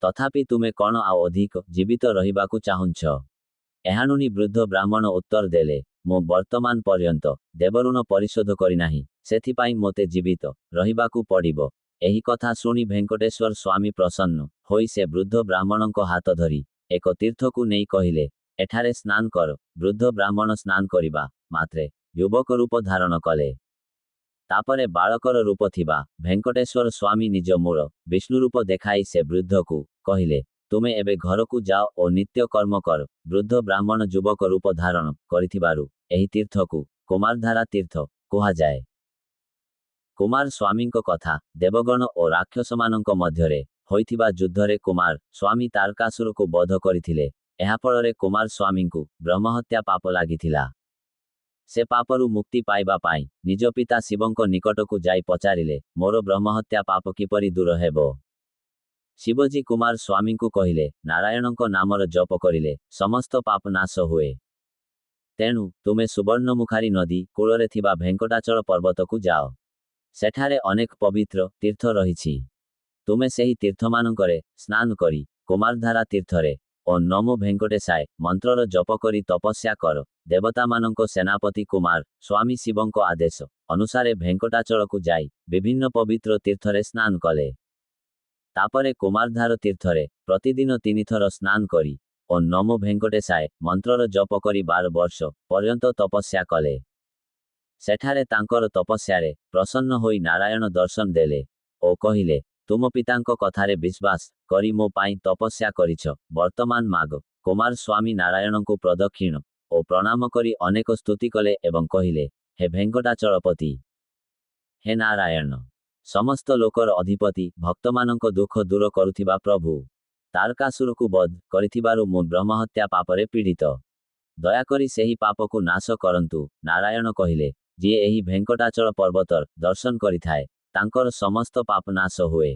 तथापि तुमे कौन आउ अधिक जीवित रहिबाकु चाहुंछ? एहानुनी वृद्ध ब्राह्मण उत्तर देले, मु वर्तमान पर्यंत देवऋण परिशोध करि नाही, सेथिपाई मोते जीवित रहिबाकु पड़िबो। एही कथा शुणी भेंकटेश्वर स्वामी प्रसन्न होई से वृद्ध ब्राह्मणको हाथ धरी एक तीर्थकु नेई कहिले, एठारे स्नान कर। वृद्ध ब्राह्मण स्नान करिबा मात्रे युवक रूप धारण कले। तापरे बालकर रूप थिबा भेंकटेश्वर स्वामी निज मूल विष्णु रूप देखाई से वृद्धकु कहिले, तुमे एबे घरकु जाओ और नित्य कर्म कर। वृद्ध ब्राह्मण युवक रूप धारण करिथिबारु एही तीर्थकु कुमारधारा तीर्थ कुहा जाए। कुमार स्वामींको कथा देवगण और राक्षसमानंक मध्यरे होइथिबा युद्धरे कुमार स्वामी तारकासुरकु बध करिथिले। एहा फलरे कुमार स्वामींकु ब्रह्महत्या पाप लागिथिला। से पापरु मुक्ति पाइबा पाई निज पिता शिवंको निकटकु जाई पचारिले, मोर ब्रह्महत्या पाप किपरि दूर हेबो? शिवजी कुमार स्वामींकु कहिले, नारायणंको नामर जप करिले समस्त पाप नाश हुए। तेणु तुमे सुवर्णमुखारी नदी कूलरे थिबा भेंकटाचल पर्वतकु जाओ। सेठारे अनेक पवित्र तीर्थ रहिछि। तुमे सेही तीर्थमानंकरे स्नान करी कुमारधारा तीर्थरे और नमो भेंकटेशाय मंत्रर जप करी तपस्या कर। देवता मानंको सेनापति कुमार स्वामी शिवंको आदेश अनुसारे भेंकटाचलकु जाई विभिन्न पवित्र तीर्थरे स्नान कले। तापरे कुमारधार तीर्थरे प्रतिदिन 3 थर स्नान करी और नमो भेंकटेशाय मंत्रर जप करी 12 वर्ष पर्यंत तपस्या कले। सेठारे तांकर तपस्यारे प्रसन्न होई नारायण दर्शन देले ओ कहिले, तुम पितांको कथारे विश्वास करी मो पाई तपस्या करिछ, वर्तमान माग। कुमार स्वामी नारायणंकु प्रदक्षिण ओ प्रणाम करी अनेक स्तुति कले एवं कहिले, हे भेंकटाचलपति, हे नारायण, समस्त लोकर अधिपति, भक्तमानंको दुख दूर करुथिबा प्रभु, तारकासुरकु बध करिथिबारु मु ब्रह्महत्या पापरे पीड़ित, दयाकरी सेही पापकु नाश करंतु। नारायण कहिले, जिए एही भेंकटाचल पर्वतर दर्शन करिथाए तांकर समस्त पाप नाश हुए।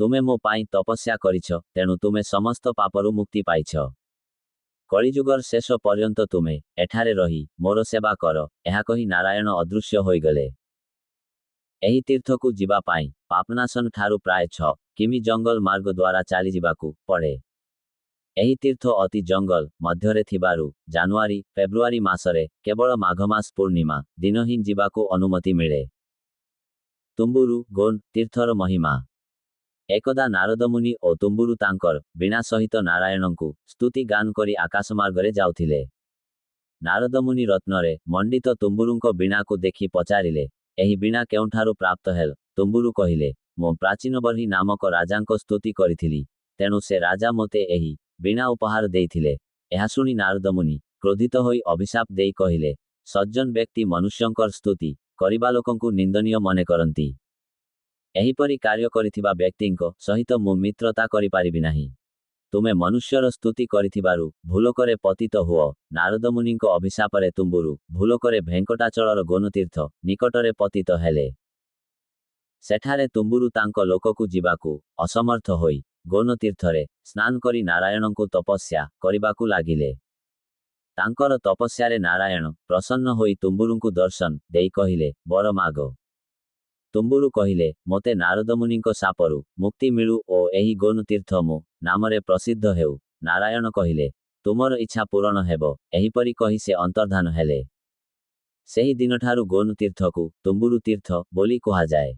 तुमे मो पाई तपस्या करिछ, तेणु तुमे समस्त पापरु मुक्ति पाइछ। कलिजुगर शेष पर्यंत तुमे एठारे रही मोर सेवा कर। एहा कही नारायण अदृश्य होई गले। एही तीर्थकु जिबा पाई पापनाशन ठारु प्राय 6 किमी जंगल मार्ग द्वारा चाली जिबाकु पड़े। एही तीर्थ अति जंगल मध्यरे थिबारु जानुआरी फेब्रुआरी मासरे केवल माघमास पूर्णिमा दिन ही जिबाकु अनुमति मिले। तुम्बुरु गोन तीर्थर महिमा। एकदा नारदमुनि ओ तुम्बुरु तांकर बिना सहित नारायणंकु स्तुति गान करी आकाशमार्गरे जाउथिले। नारदमुनि रत्नरे मंडित तुम्बुरुंको बिनाकु देखि पचारिले, एही बिना केउंठारु प्राप्त हेल? तुम्बुरु कहिले, मो प्राचीनबर्ही नामक राजांको स्तुति करिथिली, तेणु से राजा मोते एही बिना उपहार देइथिले। एहा शुणी नारदमुनि क्रोधित होई अभिशाप देई कहिले, सज्जन व्यक्ति मनुष्यंकर स्तुति करिबा लोकंकु निंदनीय मने करंती। एहीपरि कार्य करिथिबा व्यक्तिंको सहित मु मित्रता करि पारिबि नाही। तुमे मनुष्यर स्तुति करिथिबारु भूलोकरे पतित हुओ। नारदमुनिंको अभिशापरे तुम्बुरु भूलोकरे भेंकटाचलर गोनतीर्थ निकटरे पतित हेले। सेठारे तुम्बुरु तांको लोककु जिबाकु असमर्थ होई गोनतीर्थरे स्नान करी नारायणंकु तपस्या करिबाकु लागिले। तांकर तपस्यारे नारायण प्रसन्न होई तुम्बुरुंकु दर्शन देई कहिले, वर मागो। तुम्बुरु कहिले, मोते नारदमुनिंको सापरु मुक्ति मिलु ओ एही गोनतीर्थ मो नामरे प्रसिद्ध हेउ। नारायण कहिले, तुमर इच्छा पूरण हेबो। एहीपरि कही से अंतर्धान हेले। सेही दिनठारु गोनतीर्थकु तुम्बुरु तीर्थ बोली कुहा जाए।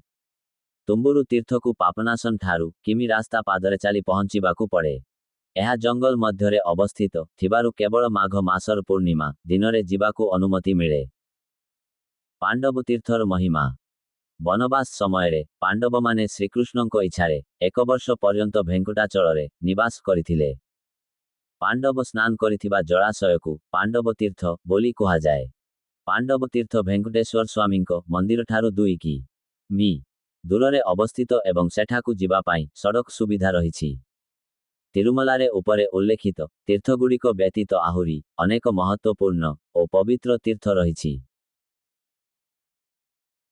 तुम्बुरु तीर्थकु पापनाशन ठारु किमी रास्ता पादरे चाली पहुंचीबाकु पड़े। एहा जंगल मध्यरे अवस्थित थिबारु केवल माघ मासर पूर्णिमा दिनरे जिबाकु अनुमति मिले। पांडव तीर्थर महिमा। वनवास समयरे पांडव माने श्रीकृष्णंको इच्छारे 1 वर्ष पर्यंत भेंकटाचलरे निवास करिथिले। पांडव स्नान करिथिबा जलाशयकु पांडव तीर्थ बोली कुहा जाए। ପାଣ୍ଡବ ତୀର୍ଥ ଭେଙ୍କଟେଶ୍ୱର ସ୍ୱାମୀଙ୍କ ମନ୍ଦିରଠାରୁ 2 କି.ମି. ଦୂରରେ ଅବସ୍ଥିତ ଏବଂ ସେଠାକୁ ଯିବା ପାଇଁ ସଡ଼କ ସୁବିଧା ରହିଛି। ତିରୁମଲାରେ ଉପରେ ଉଲ୍ଲେଖିତ ତୀର୍ଥଗୁଡ଼ିକ ବ୍ୟତୀତ ଆହୁରି ଅନେକ ମହତ୍ତ୍ୱପୂର୍ଣ୍ଣ ଓ ପବିତ୍ର ତୀର୍ଥ ରହିଛି।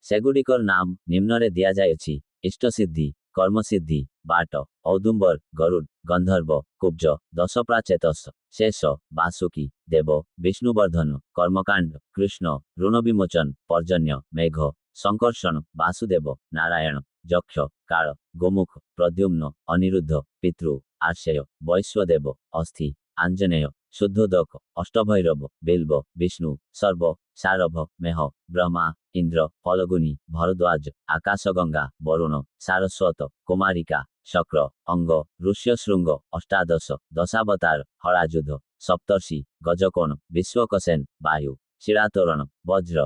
ସେଗୁଡ଼ିକର ନାମ ନିମ୍ନରେ ଦିଆଯାଇଅଛି। ଇଷ୍ଟସିଦ୍ଧି, କର୍ମସିଦ୍ଧି, ବାଟ, ଔଦୁମ୍ବର, ଗରୁଡ଼, ଗନ୍ଧର୍ବ, କୁବ୍ଜ, ଦଶପ୍ରାଚେତସ, ଶେଷ, ବାସୁକୀ, ଦେବ, ବିଷ୍ଣୁବର୍ଦ୍ଧନ, କର୍ମକାଣ୍ଡ, କୃଷ୍ଣ, ଋଣ ବିମୋଚନ, ପର୍ଜନ୍ୟ, ମେଘ, ସଂକର୍ଷଣ, ବାସୁଦେବ, ନାରାୟଣ, ଯକ୍ଷ, କାଳ, ଗୋମୁଖ, ପ୍ରଦ୍ୟୁମ୍ନ, ଅନିରୁଦ୍ଧ, ପିତୃ, ଆର୍ଷେୟ, ବୈଶ୍ୱଦେବ, ଅସ୍ଥି, ଆଞ୍ଜନେୟ, ଶୁଦ୍ଧୋଦକ, ଅଷ୍ଟଭୈରବ, ବିଲ୍ବ, ବିଷ୍ଣୁ, ସର୍ବ, ସାରଭ, ମେହ, ବ୍ରହ୍ମା, ଇନ୍ଦ୍ର, ଫଲଗୁନି, ଭରଦ୍ୱାଜ, ଆକାଶଗଙ୍ଗା, ବରୁଣ, ସାରସ୍ୱତ, କୁମାରିକା, ଶକ୍ର, ଅଙ୍ଗ, ଋଷ୍ୟଶୃଙ୍ଗ, ଅଷ୍ଟାଦଶ, ଦଶାବତାର, ହଳାଯୁଧ, ସପ୍ତର୍ଷି, ଗଜକୋଣ, ବିଶ୍ୱକସେନ, ବାୟୁ, ଶିଳାତୋରଣ, ବଜ୍ର,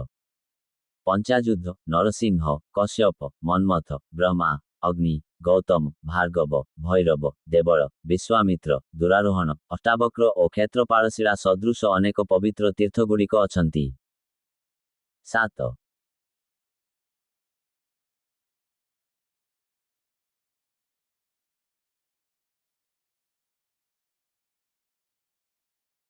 ପଞ୍ଚାଯୁଦ୍ଧ, ନରସିଂହ, କଶ୍ୟପ, ମନ୍ମଥ, ବ୍ରହ୍ମା, ଅଗ୍ନି, ଗୌତମ, ଭାର୍ଗବ, ଭୈରବ, ଦେବଳ, ବିଶ୍ୱାମିତ୍ର, ଦୂରାରୋହଣ, ଅଷ୍ଟାବକ୍ର ଓ କ୍ଷେତ୍ରପାଳଶିଳା ସଦୃଶ ଅନେକ ପବିତ୍ର ତୀର୍ଥଗୁଡ଼ିକ ଅଛନ୍ତି। 7.